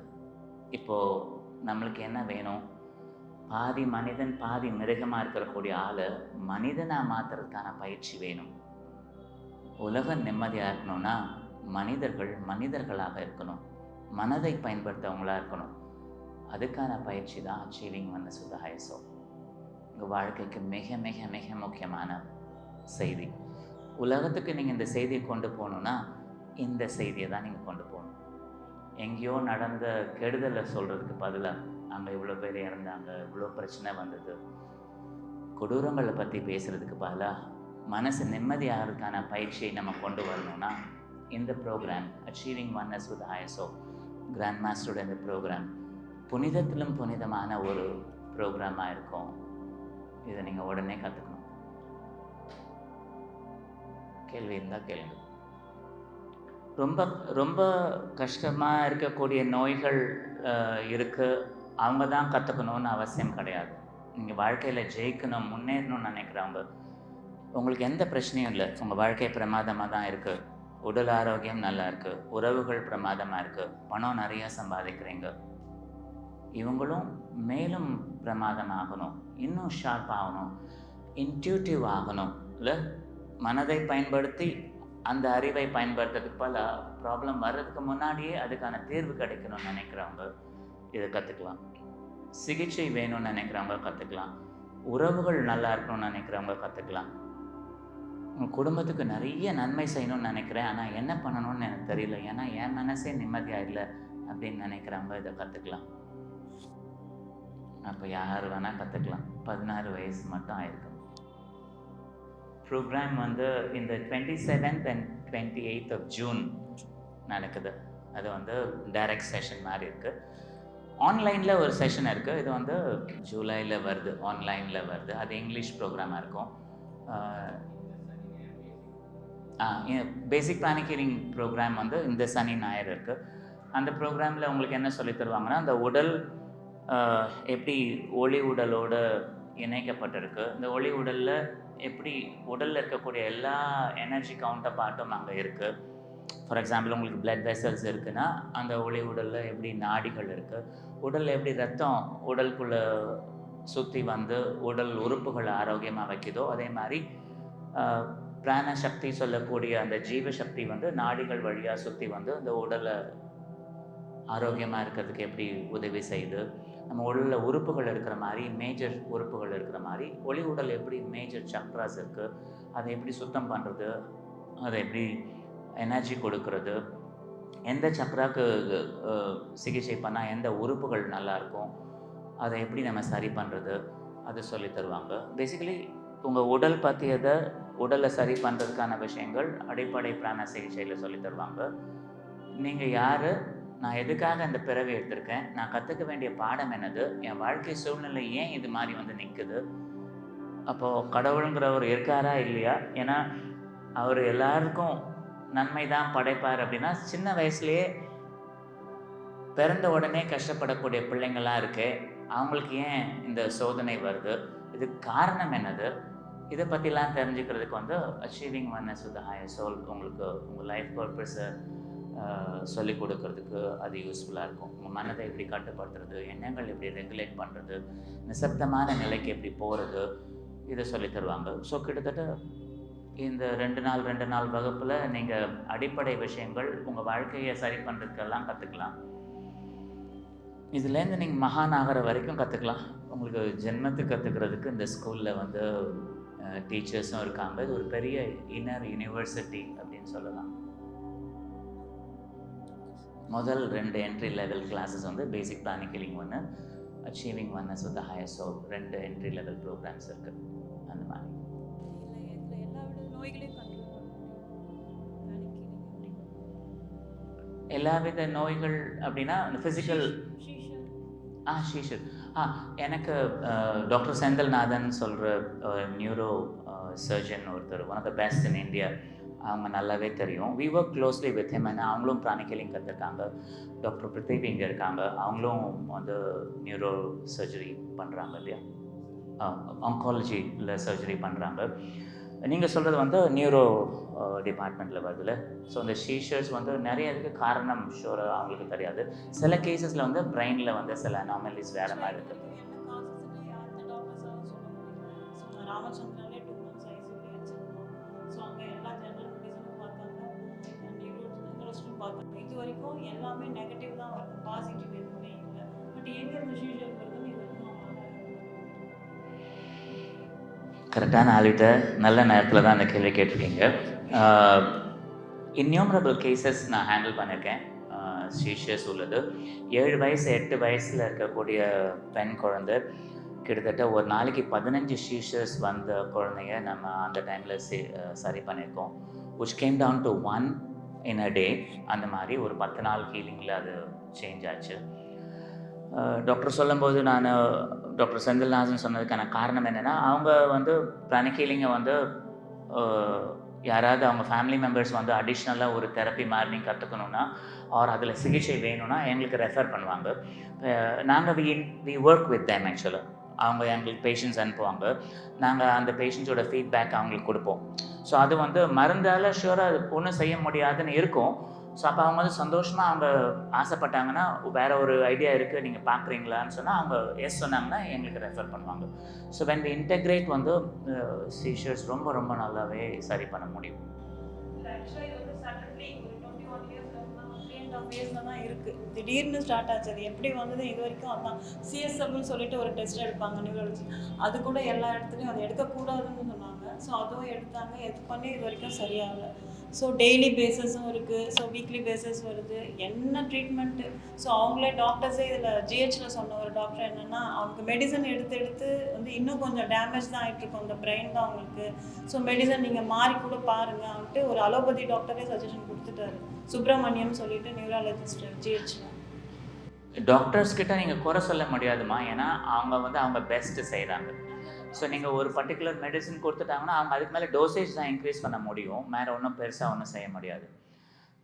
இப்போது நம்மளுக்கு என்ன வேணும்? பாதி மனிதன் பாதி மிருகமாக இருக்கக்கூடிய ஆளை மனிதனாக மாற்றுறதுக்கான பயிற்சி வேணும். உலகம் நிம்மதியாக இருக்கணும்னா மனிதர்கள் மனிதர்களாக இருக்கணும், மனதை பயன்படுத்தவங்களாக இருக்கணும். அதுக்கான பயிற்சி தான் achieving oneness with higher soul. உங்கள் வாழ்க்கைக்கு மிக மிக மிக முக்கியமான செய்தி. உலகத்துக்கு நீங்கள் இந்த செய்தியை கொண்டு போகணுன்னா இந்த செய்தியை தான் நீங்கள் கொண்டு போகணும். எங்கேயோ நடந்த கெடுதலை சொல்கிறதுக்கு பதிலாக, அங்கே இவ்வளோ பேர் இறந்தாங்க, இவ்வளோ பிரச்சனை வந்தது, கொடூரங்களை பற்றி பேசுகிறதுக்கு பதிலாக மனசு நிம்மதியாகிறதுக்கான பயிற்சியை நம்ம கொண்டு வரணும்னா இந்த program achieving oneness with higher soul grand மாஸ்டரோட இந்த ப்ரோக்ராம் புனிதத்திலும் புனிதமான ஒரு ப்ரோக்ராமாக இருக்கும். இதை நீங்கள் உடனே கற்றுக்கணும். கேள்வி இருந்தால் கேளுங்க. ரொம்ப ரொம்ப கஷ்டமாக இருக்கக்கூடிய நோய்கள் இருக்குது, அவங்க தான் கற்றுக்கணும்னு அவசியம் கிடையாது. நீங்கள் வாழ்க்கையில் ஜெயிக்கணும், முன்னேறணும்னு நினைக்கிறவங்க, உங்களுக்கு எந்த பிரச்சனையும் இல்லை, உங்கள் வாழ்க்கை பிரமாதமாக தான் இருக்குது, உடல் ஆரோக்கியம் நல்லா இருக்குது, உறவுகள் பிரமாதமாக இருக்குது, பணம் நிறையா சம்பாதிக்கிறீங்க, இவங்களும் மேலும் பிரமாதமாகணும், இன்னும் ஷார்ப் ஆகணும், இன்ட்யூட்டிவ் ஆகணும். இல்லை, மனதை பயன்படுத்தி அந்த அறிவை பயன்படுத்துறதுக்கு பல ப்ராப்ளம் வர்றதுக்கு முன்னாடியே அதுக்கான தீர்வு கிடைக்கணும்னு நினைக்கிறவங்க இதை கற்றுக்கலாம். சிகிச்சை வேணும்னு நினைக்கிறவங்க கற்றுக்கலாம். உறவுகள் நல்லா இருக்கணும்னு நினைக்கிறவங்க கற்றுக்கலாம். உங்கள் குடும்பத்துக்கு நிறைய நன்மை செய்யணும்னு நினைக்கிறேன், ஆனால் என்ன பண்ணணும்னு எனக்கு தெரியல, ஏன்னா என் மனசே நிம்மதியாக இல்லை அப்படின்னு நினைக்கிறவங்க இதை கற்றுக்கலாம். அப்போ யார் வேணால் கற்றுக்கலாம். 16 வயசு மட்டும் ஆயிருக்கும். ப்ரோக்ராம் வந்து இந்த 27th and 28th of June நடக்குது. அது வந்து டைரக்ட் செஷன் மாதிரி இருக்குது. ஆன்லைனில் ஒரு செஷன் இருக்குது. இது வந்து ஜூலையில் வருது, ஆன்லைனில் வருது. அது இங்கிலீஷ் ப்ரோக்ராமாக இருக்கும். பேசிக் பிராணிக் ஹீலிங் ப்ரோக்ராம் வந்து இந்த சனி ஞாயிறு இருக்குது. அந்த ப்ரோக்ராமில் உங்களுக்கு என்ன சொல்லி தருவாங்கன்னா, அந்த உடல் எப்படி ஒளி உடலோடு இணைக்கப்பட்டிருக்கு, இந்த ஒளி உடலில் எப்படி உடலில் இருக்கக்கூடிய எல்லா எனர்ஜி கவுண்டர் பார்ட்டும் அங்கே இருக்குது. ஃபார் எக்ஸாம்பிள் உங்களுக்கு பிளட் வெசல்ஸ் இருக்குன்னா அந்த ஒளி உடலில் எப்படி நாடிகள் இருக்குது, உடலில் எப்படி ரத்தம் உடலுக்குள்ளே சுற்றி வந்து உடல் உறுப்புகளை ஆரோக்கியமாக வைக்குதோ, அதே மாதிரி பிராண சக்தி சொல்லக்கூடிய அந்த ஜீவசக்தி வந்து நாடிகள் வழியாக சுற்றி வந்து அந்த உடலை ஆரோக்கியமாக இருக்கிறதுக்கு எப்படி உதவி செய்யுது. நம்ம உடலில் உறுப்புகள் இருக்கிற மாதிரி, மேஜர் உறுப்புகள் இருக்கிற மாதிரி ஒளி உடல் எப்படி மேஜர் சக்ராஸ் இருக்குது, அதை எப்படி சுத்தம் பண்ணுறது, அதை எப்படி எனர்ஜி கொடுக்கறது, எந்த சக்ராக்கு சிகிச்சை பண்ணால் எந்த உறுப்புகள் நல்லாயிருக்கும், அதை எப்படி நம்ம சரி பண்ணுறது, அது சொல்லி தருவாங்க. பேசிக்கலி உங்கள் உடல் பற்றியதை, உடலை சரி பண்ணுறதுக்கான விஷயங்கள் அடிப்படை பிராண சிகிச்சையில் சொல்லி தருவாங்க. நீங்கள் யார், நான் எதுக்காக இந்த பிறவி எடுத்திருக்கேன், நான் கற்றுக்க வேண்டிய பாடம் என்னது, என் வாழ்க்கை சூழ்நிலை ஏன் இது மாதிரி வந்து நிற்குது, அப்போது கடவுளுங்கிறவர் இருக்காரா இல்லையா, ஏன்னா அவர் எல்லாருக்கும் நன்மை தான் படைப்பார் அப்படின்னா, சின்ன வயசுலேயே பிறந்த உடனே கஷ்டப்படக்கூடிய பிள்ளைங்களாம் இருக்கு, அவங்களுக்கு ஏன் இந்த சோதனை வருது, இதுக்கு காரணம் என்னது, இதை பற்றிலாம் தெரிஞ்சுக்கிறதுக்கு வந்து achieving oneness with higher soul உங்களுக்கு உங்கள் லைஃப் பர்பஸை சொல்லிக் கொடுக்கறதுக்கு அது யூஸ்ஃபுல்லாக இருக்கும். உங்கள் மனதை எப்படி கட்டுப்படுத்துறது, எண்ணங்கள் எப்படி ரெகுலேட் பண்ணுறது, நிசப்தமான நிலைக்கு எப்படி போகிறது, இதை சொல்லி தருவாங்க. ஸோ கிட்டத்தட்ட இந்த 2 நாள் வகுப்பில் நீங்கள் அடிப்படை விஷயங்கள் உங்கள் வாழ்க்கையை சரி பண்ணுறதுக்கெல்லாம் கற்றுக்கலாம். இதுலேருந்து நீங்கள் மகான் ஆகிற வரைக்கும் கற்றுக்கலாம். உங்களுக்கு ஜென்மத்துக்கு கற்றுக்கிறதுக்கு இந்த ஸ்கூலில் வந்து டீச்சர்ஸும் இருக்காங்க. இது ஒரு பெரிய இன்னர் யூனிவர்சிட்டி அப்படின்னு சொல்லலாம். முதல் 2 என்ட்ரி லெவல் கிளாஸஸ் வந்து basic pranic healing 1, achieving oneness with higher soul 2 entry level programs இருக்குது. அந்த மாதிரி எல்லாவித நோய்கள் அப்படின்னா அந்த ஃபிசிக்கல் ஷீஷர் எனக்கு டாக்டர் செந்தில்நாதன் சொல்கிற நியூரோ சர்ஜன் ஒருத்தர், one of the best in India, அவங்க நல்லாவே தெரியும். We work closely with him. அவங்களும் பிராணிக் ஹீலிங் கற்றுருக்காங்க. டாக்டர் பிரித்திவி இங்கே இருக்காங்க, அவங்களும் வந்து நியூரோ சர்ஜரி பண்ணுறாங்க இல்லையா, ஆங்காலஜியில் சர்ஜரி பண்ணுறாங்க. நீங்கள் சொல்கிறது வந்து நியூரோ டிபார்ட்மெண்ட்டில் வருதுல்ல. ஸோ அந்த ஷீஷர்ஸ் வந்து நிறைய இதுக்கு காரணம் ஷூராக அவங்களுக்கு தெரியாது. சில கேசஸில் வந்து பிரெயினில் வந்து சில அனாமலிஸ் வேறு மாதிரி இருக்குது. இது வரைக்கும் எல்லாமே நெகட்டிவ் தான் வருது, பாசிட்டிவ் எதுவுமே இல்லை. பட் எங்கே இந்த ஷீஷர் வருதுன்னு இது வரைக்கும் கரெக்டான ஆள்கிட்ட நல்ல நேரத்தில் தான் அந்த கேள்வி கேட்டிருக்கீங்க. இன்யூமரபிள் கேசஸ் நான் ஹேண்டில் பண்ணியிருக்கேன். ஷீஷர்ஸ் உள்ளது 7 வயசு 8 வயசில் இருக்கக்கூடிய பெண் குழந்தை, கிட்டத்தட்ட ஒரு நாளைக்கு 15 ஷீஷர்ஸ் வந்த குழந்தைய நம்ம அந்த டைமில் சரி பண்ணியிருக்கோம். which came down to 1 in a day. அந்த மாதிரி ஒரு 10 நாள் ஹீலிங்கில் அது சேஞ்ச் ஆச்சு. டாக்டர் சொல்லும்போது நான் டாக்டர் செந்தில்நாதன் சொன்னதுக்கான காரணம் என்னென்னா, அவங்க வந்து பிராணிக் ஹீலிங்கை வந்து யாராவது அவங்க ஃபேமிலி மெம்பர்ஸ் வந்து அடிஷ்னலாக ஒரு தெரப்பி மாதிரி நீங்கள் கற்றுக்கணுன்னா ஆர் அதில் சிகிச்சை வேணும்னா எங்களுக்கு ரெஃபர் பண்ணுவாங்க. நாங்கள் வி ஒர்க் வித் தேம். ஆக்சுவலாக அவங்க எங்களுக்கு பேஷண்ட்ஸ் அனுப்புவாங்க, நாங்கள் அந்த பேஷண்ட்ஸோட ஃபீட்பேக் அவங்களுக்கு கொடுப்போம். ஸோ அது வந்து மருந்தால் ஷூராக ஒன்றும் செய்ய முடியாதுன்னு இருக்கும். ஸோ அப்போ அவங்க வந்து சந்தோஷமாக அவங்க ஆசைப்பட்டாங்கன்னா, வேறு ஒரு ஐடியா இருக்குது நீங்கள் பார்க்குறீங்களான்னு சொன்னால் அவங்க எஸ் சொன்னாங்கன்னா எங்களுக்கு ரெஃபர் பண்ணுவாங்க. ஸோ when we integrate வந்து சீஷர்ஸ் ரொம்ப ரொம்ப நல்லாவே சரி பண்ண முடியும். ஆக்சுவலாக இது வந்து சடன்லி ஒரு 21 இயர்ஸ் ஃபேஸில் தான் இருக்குது. திடீர்னு ஸ்டார்ட் ஆச்சு. அது எப்படி வந்தது இது வரைக்கும் அதான் சிஎஸ்எஃப்னு சொல்லிட்டு ஒரு டெஸ்ட் எடுப்பாங்க நியூரலஜி. அது கூட எல்லா இடத்துலையும் அது எடுக்கக்கூடாதுன்னு சொன்னாங்க. ஸோ அதுவும் எடுத்தாங்க. இது பண்ணி இது வரைக்கும் சரியாகல. ஸோ டெய்லி பேஸஸும் இருக்குது. ஸோ வீக்லி பேஸஸ் வருது. என்ன ட்ரீட்மெண்ட்டு. ஸோ அவங்களே டாக்டர்ஸே இதில் ஜிஹெச்சில் சொன்ன ஒரு டாக்டர் என்னென்னா, அவங்க மெடிசன் எடுத்து எடுத்து வந்து இன்னும் கொஞ்சம் டேமேஜ் தான் ஆகிட்ருக்கும் அந்த பிரெயின் தான் அவங்களுக்கு. ஸோ மெடிசன் நீங்கள் மாறி கூட பாருங்க வந்துட்டு ஒரு அலோபதி டாக்டரே சஜஷன் கொடுத்துட்டாரு. சுப்பிரமணியம் சொல்லிட்டு நியூராலஜிஸ்ட் ஜிஹெச்சில். டாக்டர்ஸ் கிட்ட நீங்கள் குறை சொல்ல முடியாதுமா, ஏன்னா அவங்க வந்து அவங்க பெஸ்ட்டு செய்கிறாங்க. ஸோ நீங்கள் ஒரு பர்டிகுலர் மெடிசன் கொடுத்துட்டாங்கன்னா அவங்க அதுக்கு மேலே டோசேஜ் தான் இன்க்ரீஸ் பண்ண முடியும், மேலே ஒன்றும் பெருசாக ஒன்றும் செய்ய முடியாது.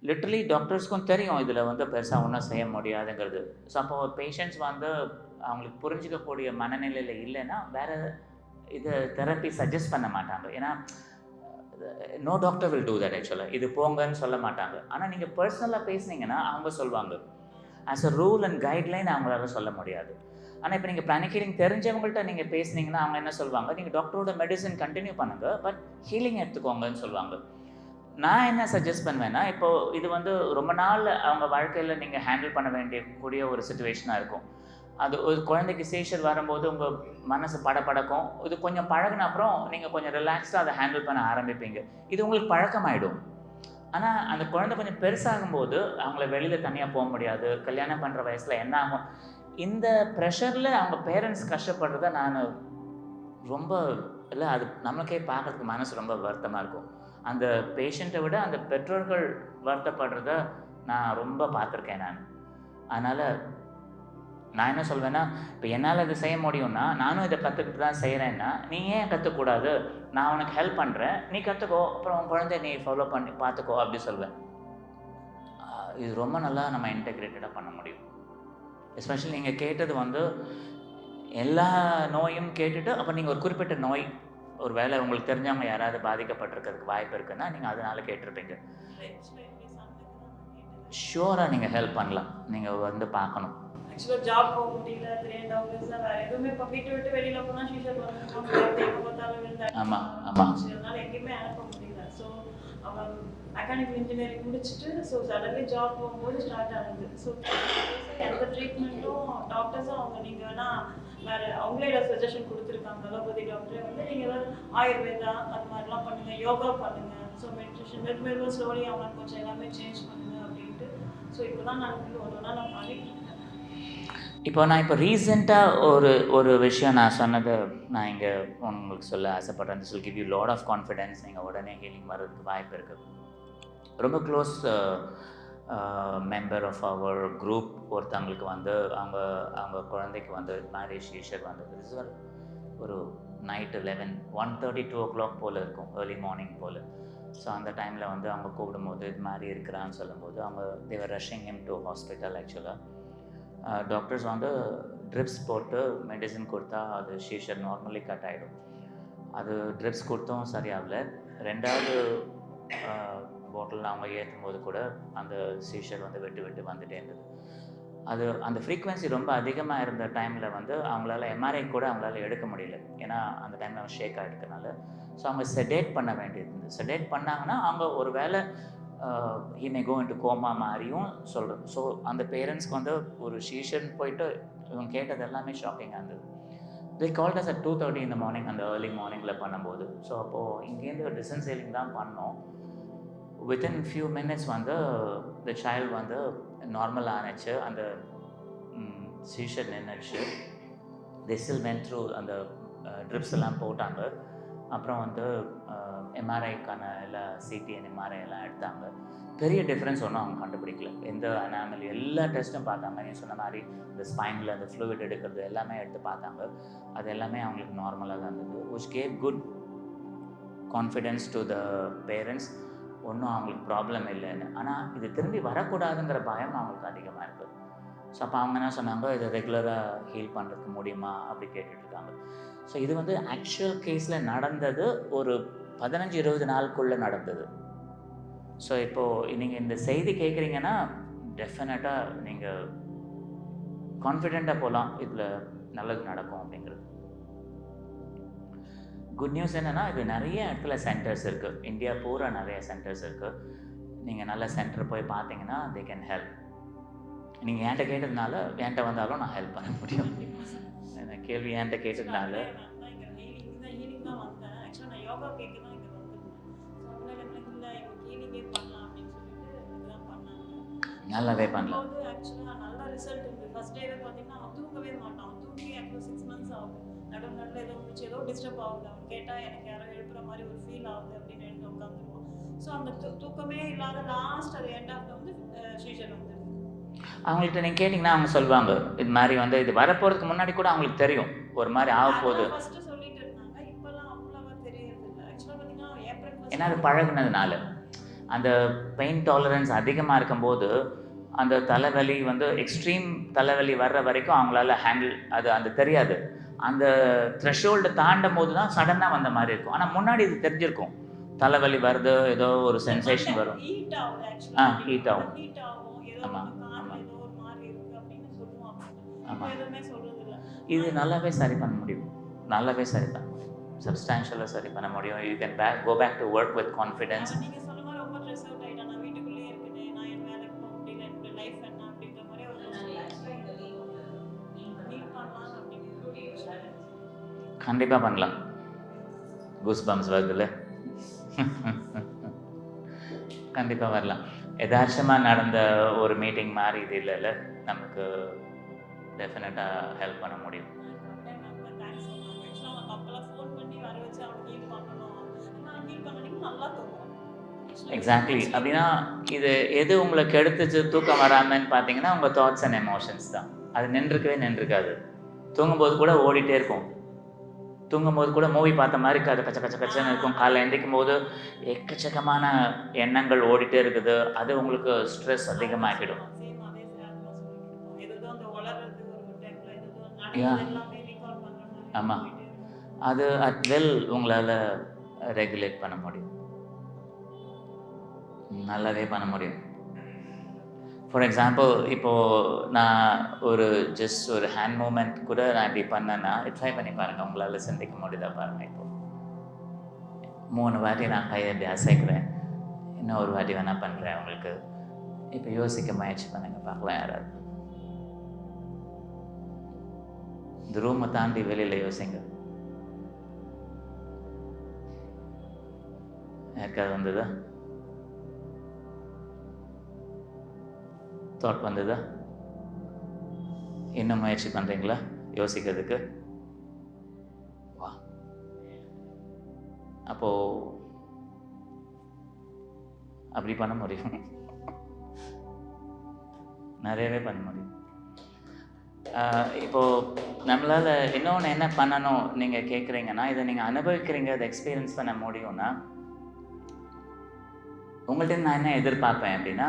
லிட்ரலி டாக்டர்ஸ்க்கும் தெரியும் இதில் வந்து பெருசாக ஒன்றும் செய்ய முடியாதுங்கிறது. ஸோ அப்போ பேஷண்ட்ஸ் வந்து அவங்களுக்கு புரிஞ்சிக்கக்கூடிய மனநிலையில் இல்லைன்னா வேறு இது தெரப்பி சஜஸ்ட் பண்ண மாட்டாங்க. ஏன்னா no doctor will do that ஆக்சுவலாக. இது போங்கன்னு சொல்ல மாட்டாங்க. ஆனால் நீங்கள் பர்சனலாக பேசுனீங்கன்னா அவங்க சொல்லுவாங்க. As a rule and guideline அவங்களால சொல்ல முடியாது. ஆனால் இப்போ நீங்கள் பிராணிக் ஹீலிங் தெரிஞ்சவங்கள்ட்ட நீங்கள் பேசுனீங்கன்னா அவங்க என்ன சொல்லுவாங்க, நீங்கள் டாக்டரோட மெடிசன் கண்டினியூ பண்ணுங்கள், பட் ஹீலிங் எடுத்துக்கோங்கன்னு சொல்லுவாங்க. நான் என்ன சஜஸ்ட் பண்ணுவேன்னா, இப்போது இது வந்து ரொம்ப நாள் அவங்க வாழ்க்கையில் நீங்கள் ஹேண்டில் பண்ண வேண்டிய ஒரு சுச்சுவேஷனாக இருக்கும். அது ஒரு குழந்தைக்கு சீஷர் வரும்போது உங்கள் மனசு படப்படக்கும். இது கொஞ்சம் பழகின அப்புறம் நீங்கள் கொஞ்சம் ரிலாக்ஸ்டாக அதை ஹேண்டில் பண்ண ஆரம்பிப்பீங்க. இது உங்களுக்கு பழக்கமாயிடும். ஆனால் அந்த குழந்தை கொஞ்சம் பெருசாகும்போது அவங்கள வெளியில் தனியாக போக முடியாது. கல்யாணம் பண்ணுற வயசில் என்ன ஆகும், இந்த ப்ரெஷரில் அவங்க பேரண்ட்ஸ் கஷ்டப்படுறத நான் ரொம்ப இல்லை, அது நம்மளுக்கே பார்க்குறதுக்கு மனசு ரொம்ப வருத்தமாக இருக்கும். அந்த பேஷண்ட்டை விட அந்த பெற்றோர்கள் வருத்தப்படுறத நான் ரொம்ப பார்த்துருக்கேன் நான். அதனால் நான் என்ன சொல்வேன்னா, இப்போ என்னால் இது செய்ய முடியும்னா நானும் இதை கற்றுக்கிட்டு தான் செய்கிறேன்னா நீ ஏன் கற்றுக்கூடாது, நான் உனக்கு ஹெல்ப் பண்ணுறேன், நீ கற்றுக்கோ, அப்புறம் உன் குழந்தைய நீ ஃபாலோ பண்ணி பார்த்துக்கோ அப்படி சொல்வேன். இது ரொம்ப நல்லா நம்ம இன்டெகிரேட்டடாக பண்ண முடியும். எஸ்பெஷலி நீங்கள் கேட்டது வந்து எல்லா நோயும் கேட்டுட்டு அப்போ நீங்கள் ஒரு குறிப்பிட்ட நோய் ஒரு வேளை உங்களுக்கு தெரிஞ்சவங்க யாராவது பாதிக்கப்பட்டிருக்கிறதுக்கு வாய்ப்பு இருக்குன்னா நீங்கள் அதனால கேட்டிருப்பீங்க. ஷூராக நீங்கள் ஹெல்ப் பண்ணலாம். நீங்கள் வந்து பார்க்கணும். ஆக்சுவலாக ஜாப் போக முடியல, 3 and half years வேறு எதுவுமே இப்போ வீட்டை விட்டு வெளியில் போனால் ஷீஷர் பார்த்தாலும் ஆமாம் ஆமாம் அதனால எங்கேயுமே அனுப்ப முடியல. ஸோ அவன் மெக்கானிக்கல் இன்ஜினியரிங் முடிச்சுட்டு ஸோ சடன்லி ஜாப் போகும்போது ஸ்டார்ட் ஆகுது. ஸோ எந்த ட்ரீட்மெண்ட்டும் டாக்டர்ஸும் அவங்க நீங்கள் வேணால் வேறு அவங்களே ஏதாவது சஜஷன் கொடுத்துருக்காங்க. அலோபதி டாக்டரே வந்து நீங்கள் ஏதாவது ஆயுர்வேதா அது மாதிரிலாம் பண்ணுங்கள், யோகா பண்ணுங்கள், ஸோ மெடிடேஷன் மெதுவாக ஸ்லோலி அவங்களுக்கு கொஞ்சம் எல்லாமே சேஞ்ச் பண்ணுங்கள் அப்படின்ட்டு. ஸோ இப்போ தான் நான் ஒன்று ஒன்றா நான் பண்ணிட்டு. இப்போ நான் ரீசெண்டாக ஒரு விஷயம் நான் சொன்னதை நான் இங்கே உங்களுக்கு சொல்ல ஆசைப்பட்றேன். This will give you lot of confidence. நீங்கள் உடனே ஹீலிங் வர்றதுக்கு வாய்ப்பு இருக்குது. ரொம்ப close member of our group ஒருத்தவங்களுக்கு வந்து அவங்க குழந்தைக்கு வந்து மேரேஜ் ஈஷர் வந்தது. ரிசல்ட் ஒரு நைட்டு 1:30 2 o'clock போல் இருக்கும், ஏர்லி மார்னிங் போல். ஸோ அந்த டைமில் வந்து அவங்க கூப்பிடும்போது இது மாதிரி இருக்கிறான்னு சொல்லும்போது அவங்க தேவர் ரஷிங் ஹிம் டு ஹாஸ்பிட்டல். ஆக்சுவலாக டாக்டர்ஸ் வந்து ட்ரிப்ஸ் போட்டு மெடிசன் கொடுத்தா அது ஷீஷர் நார்மலி கட் ஆகிடும். அது ட்ரிப்ஸ் கொடுத்தும் சரியாகல. 2வது பாட்டில் அவங்க ஏற்றும் போது கூட அந்த சீஷர் வந்து விட்டு வந்துகிட்டே இருந்தது. அது அந்த ஃப்ரீக்வன்சி ரொம்ப அதிகமாக இருந்த டைமில் வந்து அவங்களால எம்ஆர்ஐ கூட அவங்களால எடுக்க முடியல. ஏன்னா அந்த டைமில் அவங்க ஷேக் ஆகிடுறதுனால. ஸோ அவங்க செடேட் பண்ண வேண்டியது. செடேட் பண்ணாங்கன்னா அவங்க ஒரு வேளை he may go into coma மாதிரியும் சொல்கிறோம். ஸோ அந்த பேரண்ட்ஸ்க்கு வந்து ஒரு சீஷன் போயிட்டு இவங்க கேட்டது எல்லாமே ஷாக்கிங்காக இருந்தது. they called us at 2:30 in the morning, அந்த ஏர்லி மார்னிங்கில் பண்ணும்போது. ஸோ அப்போது இங்கேருந்து டிஸ்டன்ஸ் ஹீலிங் தான் பண்ணோம். வித்தின் ஃபியூ மினிட்ஸ் வந்து the child வந்து நார்மல் ஆனிச்சு, அந்த சீஷர் நின்றுச்சு. they still went through அந்த ட்ரிப்ஸ் எல்லாம் போட்டாங்க. அப்புறம் வந்து எம்ஆர்ஐக்கான எல்லா சிடிஎன் எம்ஆர்ஐ எல்லாம் எடுத்தாங்க. பெரிய டிஃப்ரென்ஸ் ஒன்றும் அவங்க கண்டுபிடிக்கல. எந்த அனாமலி எல்லா டெஸ்ட்டும் பார்த்தாங்க. நீங்கள் சொன்ன மாதிரி இந்த ஸ்பைனில் அந்த ஃப்ளூயிட் எடுக்கிறது எல்லாமே எடுத்து பார்த்தாங்க. அது எல்லாமே அவங்களுக்கு நார்மலாக தான் இருந்தது. which gave good confidence to the parents. ஒன்றும் அவங்களுக்கு ப்ராப்ளம் இல்லைன்னு. ஆனால் இது திரும்பி வரக்கூடாதுங்கிற பயம் அவங்களுக்கு அதிகமாக இருக்குது. ஸோ அப்போ அவங்க என்ன சொன்னாங்க, இதை ரெகுலராக ஹீல் பண்ணுறதுக்கு முடியுமா அப்படி கேட்டுட்ருக்காங்க. ஸோ இது வந்து ஆக்சுவல் கேஸில் நடந்தது ஒரு 15-20 நாளுக்குள்ளே நடந்தது. ஸோ இப்போது நீங்கள் இந்த செய்தி கேட்குறீங்கன்னா டெஃபினட்டாக நீங்கள் கான்ஃபிடெண்ட்டாக போகலாம், இதில் நல்லது நடக்கும் அப்படிங்கிறது. குட் நியூஸ் என்னென்னா இது நிறைய இடத்துல சென்டர்ஸ் இருக்குது. இந்தியா பூரா நிறைய சென்டர்ஸ் இருக்குது. நீங்கள் நல்ல சென்டர் போய் பார்த்தீங்கன்னா they can help. நீங்கள் என்கிட்ட கேட்டதுனால என்கிட்ட வந்தாலும் நான் ஹெல்ப் பண்ண முடியும். கேள்வி என்கிட்ட கேட்டதுனால ஹீலிங் தான் வந்தேன். ஆக்சுவலாக நான் யோகா கேட்க தான் இங்கே வந்திருந்தேன். ஸோ அப்படின்னா இல்லை இவங்க ஹீலிங்கே பண்ணலாம் அப்படின்னு சொல்லிட்டு இதெல்லாம் பண்ணாங்க. நல்லாவே பண்ணலாம். அது ஆக்சுவலாக நல்ல ரிசல்ட் இருக்குது. ஃபர்ஸ்ட் டேவே பார்த்தீங்கன்னா அவன் தூங்கவே மாட்டான். அவன் தூங்கி ஆக்சுவலாக 6 months ஆகுது. நடுவில் ஏதோ முடிச்சு ஏதோ டிஸ்டர்ப் ஆகுது. அவன் கேட்டால் எனக்கு யாரோ எழுப்புற மாதிரி ஒரு ஃபீல் ஆகுது அப்படின்னு எழுந்து உட்காந்துருவான். ஸோ அந்த தூக்கமே இல்லாத லாஸ்ட் அது எண்ட் ஆஃப் வந்து சீசர் வந்துடுது. அவங்கள்ட்ட நீங்கள் கேட்டிங்கன்னா அவங்க சொல்லுவாங்க இது மாதிரி வந்து இது வரப்போகிறதுக்கு முன்னாடி கூட அவங்களுக்கு தெரியும் ஒரு மாதிரி ஆக போகுது. ஃபர்ஸ்ட் சொல்லிட்டு இருந்தாங்க. இப்போல்லாம் அவ்வளோவா தெரியறது இல்லை. ஆக்சுவலாக பார்த்தீங்கன்னா ஏப்ரல் ஏன்னா அது பழகுனதுனால அந்த பெயின் டாலரன்ஸ் அதிகமாக இருக்கும்போது அந்த தலைவலி வந்து எக்ஸ்ட்ரீம் தலைவலி வர்ற வரைக்கும் அவங்களால ஹேண்டில் அது அந்த தெரியாது. அந்த த்ரெஷோல்டை தாண்டும் போது தான் சடனாக வந்த மாதிரி இருக்கும். ஆனால் முன்னாடி இது தெரிஞ்சிருக்கும் தலைவலி வருது ஏதோ ஒரு சென்சேஷன் வரும். ஹீட் ஆகுது ஆக்சுவலாக. ஹீட் ஆகும். ஹீட் ஆகும். ஏதோ காலில் ஏதோ ஒரு மாதிரி இருக்கு அப்படின்னு சொல்லுவாங்க. ஆமாம். எதுவுமே சொல்றது இல்லை. இது நல்லாவே சரி பண்ண முடியும். நல்லாவே சரி பண்ண முடியும். சப்ஸ்டான்ஷியலாக சரி பண்ண முடியும். You can go back to work with confidence. நீங்கள் சொன்ன மாதிரி ரொம்ப ஸ்ட்ரெஸ் அவுட் ஆகிட்டேன். நான் வீட்டுக்குள்ளேயே இருக்கேன். நான் என் வேலைக்கு போக முடியல. என்னோட லைஃப் என்ன அப்படின்ற மாதிரி ஒரு மீட் பண்ணலாம் அப்படின்னு கண்டிப்பாக பண்ணலாம். கூஸ் பம்ப்ஸ் வருதுல்ல. கண்டிப்பாக வரலாம். எதார்ச்சமாக நடந்த ஒரு மீட்டிங் மாதிரி இது இல்லைல்ல, நமக்கு டெஃபினட்டாக ஹெல்ப் பண்ண முடியும். எக்ஸாக்ட்லி. அப்படின்னா இது எது உங்களுக்கு எடுத்துச்சு தூக்கம் வராமன்னு பார்த்தீங்கன்னா உங்கள் தாட்ஸ் அண்ட் எமோஷன்ஸ் தான். அது நின்றுருக்காது. தூங்கும்போது கூட ஓடிட்டே இருக்கும். தூங்கும்போது கூட மூவி பார்த்த மாதிரி இருக்காது. கச்ச கச்ச கச்சன்னு இருக்கும். காலைல எந்திரிக்கும் போது எக்கச்சக்கமான எண்ணங்கள் ஓடிட்டே இருக்குது. அது உங்களுக்கு ஸ்ட்ரெஸ் அதிகமாகிடும். ஆமாம், அது அட் வெல் உங்களால் ரெகுலேட் பண்ண முடியும். நல்லாவே பண்ண முடியும். ஃபார் எக்ஸாம்பிள் இப்போது நான் ஜஸ்ட் ஒரு ஹேண்ட் மூமெண்ட் கூட நான் இப்படி பண்ணேன்னா ட்ரை பண்ணி பாருங்கள். உங்களால் சிந்திக்க முடியுதா பாருங்கள். இப்போது 3 வாட்டி நான் கையை இப்படி அசைக்கிறேன். இன்னும் ஒரு வாட்டி வேணால் பண்ணுறேன். உங்களுக்கு இப்போ யோசிக்க முயற்சி பண்ணுங்கள், பார்க்கலாம் யாராவது. இந்த ரூமை தாண்டி வெளியில் யோசிங்க. யாருக்காவது வந்ததா? தாட் வந்ததா? இன்னும் முயற்சி பண்ணுறீங்களா யோசிக்கிறதுக்கு? வா, அப்போது அப்படி பண்ண முடியும். நிறையவே பண்ண முடியும். இப்போது நம்மளால் இன்னொன்று என்ன பண்ணணும் நீங்கள் கேட்குறீங்கன்னா, இதை நீங்கள் அனுபவிக்கிறீங்க, அதை எக்ஸ்பீரியன்ஸ் பண்ண முடியும்னா, உங்கள்கிட்ட நான் என்ன எதிர்பார்ப்பேன் அப்படின்னா,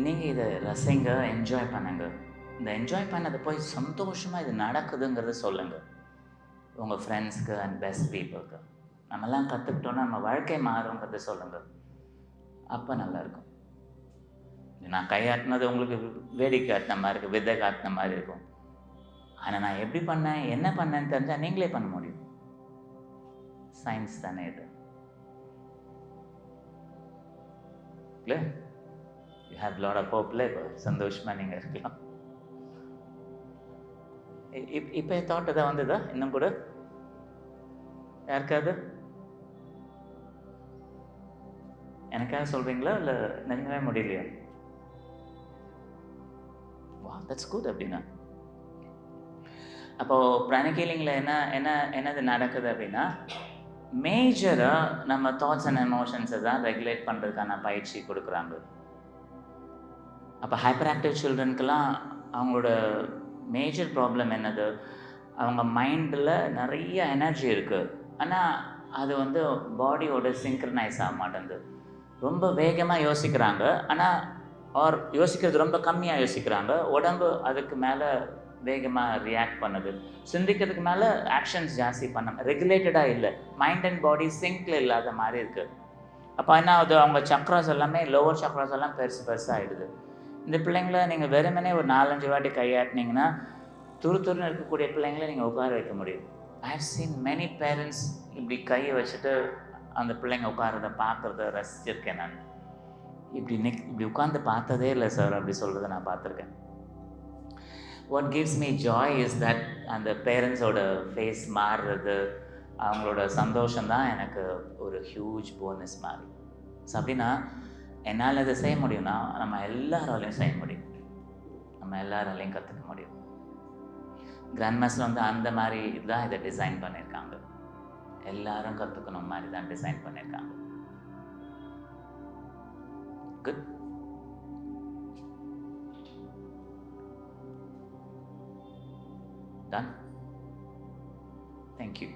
நீங்கள் இதை ரசிங்க, என்ஜாய் பண்ணுங்க. இந்த என்ஜாய் பண்ணதை போய் சந்தோஷமாக இது நடக்குதுங்கிறத சொல்லுங்கள் உங்கள் ஃப்ரெண்ட்ஸ்க்கு அண்ட் பெஸ்ட் பீப்புளுக்கு. நம்மெல்லாம் கற்றுக்கிட்டோன்னா நம்ம வாழ்க்கை மாறுங்கிறத சொல்லுங்கள். அப்போ நல்லாயிருக்கும். நான் கையாட்டினது உங்களுக்கு வேடிக்கை காட்டின மாதிரி இருக்குது, விதை காட்டின மாதிரி இருக்கும். ஆனால் நான் எப்படி பண்ணேன், என்ன பண்ணேன்னு தெரிஞ்சால் நீங்களே பண்ண முடியும். சயின்ஸ் தானே இது இல்லை? You have lot of hope. இல்லை, சந்தோஷமாக நீங்கள் இருக்கலாம். இப்போ தாட் தான் வந்ததா இன்னும் கூட யாருக்காவது? எனக்காக சொல்கிறீங்களா இல்லை நினைக்கவே முடியலையா? வா, தட்ஸ் குட். அப்படின்னா அப்போது பிராணிக் ஹீலிங்கில் என்னது நடக்குது அப்படின்னா, மேஜராக நம்ம தாட்ஸ் அண்ட் எமோஷன்ஸை தான் ரெகுலேட் பண்ணுறதுக்கான பயிற்சி கொடுக்குறாங்க. அப்போ ஹைப்பர் ஆக்டிவ் சில்ட்ரனுக்கெல்லாம் அவங்களோட மேஜர் ப்ராப்ளம் என்னது, அவங்க மைண்டில் நிறைய எனர்ஜி இருக்குது, ஆனால் அது வந்து பாடியோட சிங்க்ரனைஸ் ஆக மாட்டேங்குது. ரொம்ப வேகமாக யோசிக்கிறாங்க, ஆனால் யோசிக்கிறது ரொம்ப கம்மியாக யோசிக்கிறாங்க. உடம்பு அதுக்கு மேலே வேகமாக ரியாக்ட் பண்ணுது. சிந்திக்கிறதுக்கு மேலே ஆக்ஷன்ஸ் ஜாஸ்தி ரெகுலேட்டடாக இல்லை. மைண்ட் அண்ட் பாடி சிங்கில் இல்லாத மாதிரி இருக்குது. அப்போ என்ன ஆகுது, அவங்க சக்ராஸ் எல்லாமே, லோவர் சக்ராஸ் எல்லாம் பெருசாக ஆகிடுது. இந்த பிள்ளைங்கள நீங்கள் வெறுமனே ஒரு 4-5 வாட்டி கையாட்டினீங்கன்னா துருன்னு இருக்கக்கூடிய பிள்ளைங்கள நீங்கள் உட்கார வைக்க முடியும். I have seen many parents இப்படி கையை வச்சுட்டு அந்த பிள்ளைங்க உட்காரத பார்க்குறத ரசிச்சிருக்கேன் நான். இப்படி உட்காந்து பார்த்ததே இல்லை சார் அப்படி சொல்கிறத நான் பார்த்துருக்கேன். What gives me Joy is that அந்த பேரண்ட்ஸோட ஃபேஸ் மாறுறது, அவங்களோட சந்தோஷம் தான் எனக்கு ஒரு ஹியூஜ் போனஸ் மாதிரி. ஸோ அப்படின்னா என்னால் இதை செய்ய முடியும்னா நம்ம எல்லாராலையும் செய்ய முடியும், நம்ம எல்லாராலையும் கற்றுக்க முடியும். கிராண்ட் மாஸ்டர் வந்து அந்த மாதிரி தான் இதை டிசைன் பண்ணியிருக்காங்க. எல்லாரும் கற்றுக்கணும் மாதிரி தான் டிசைன் பண்ணியிருக்காங்க. குட். Done. Thank you.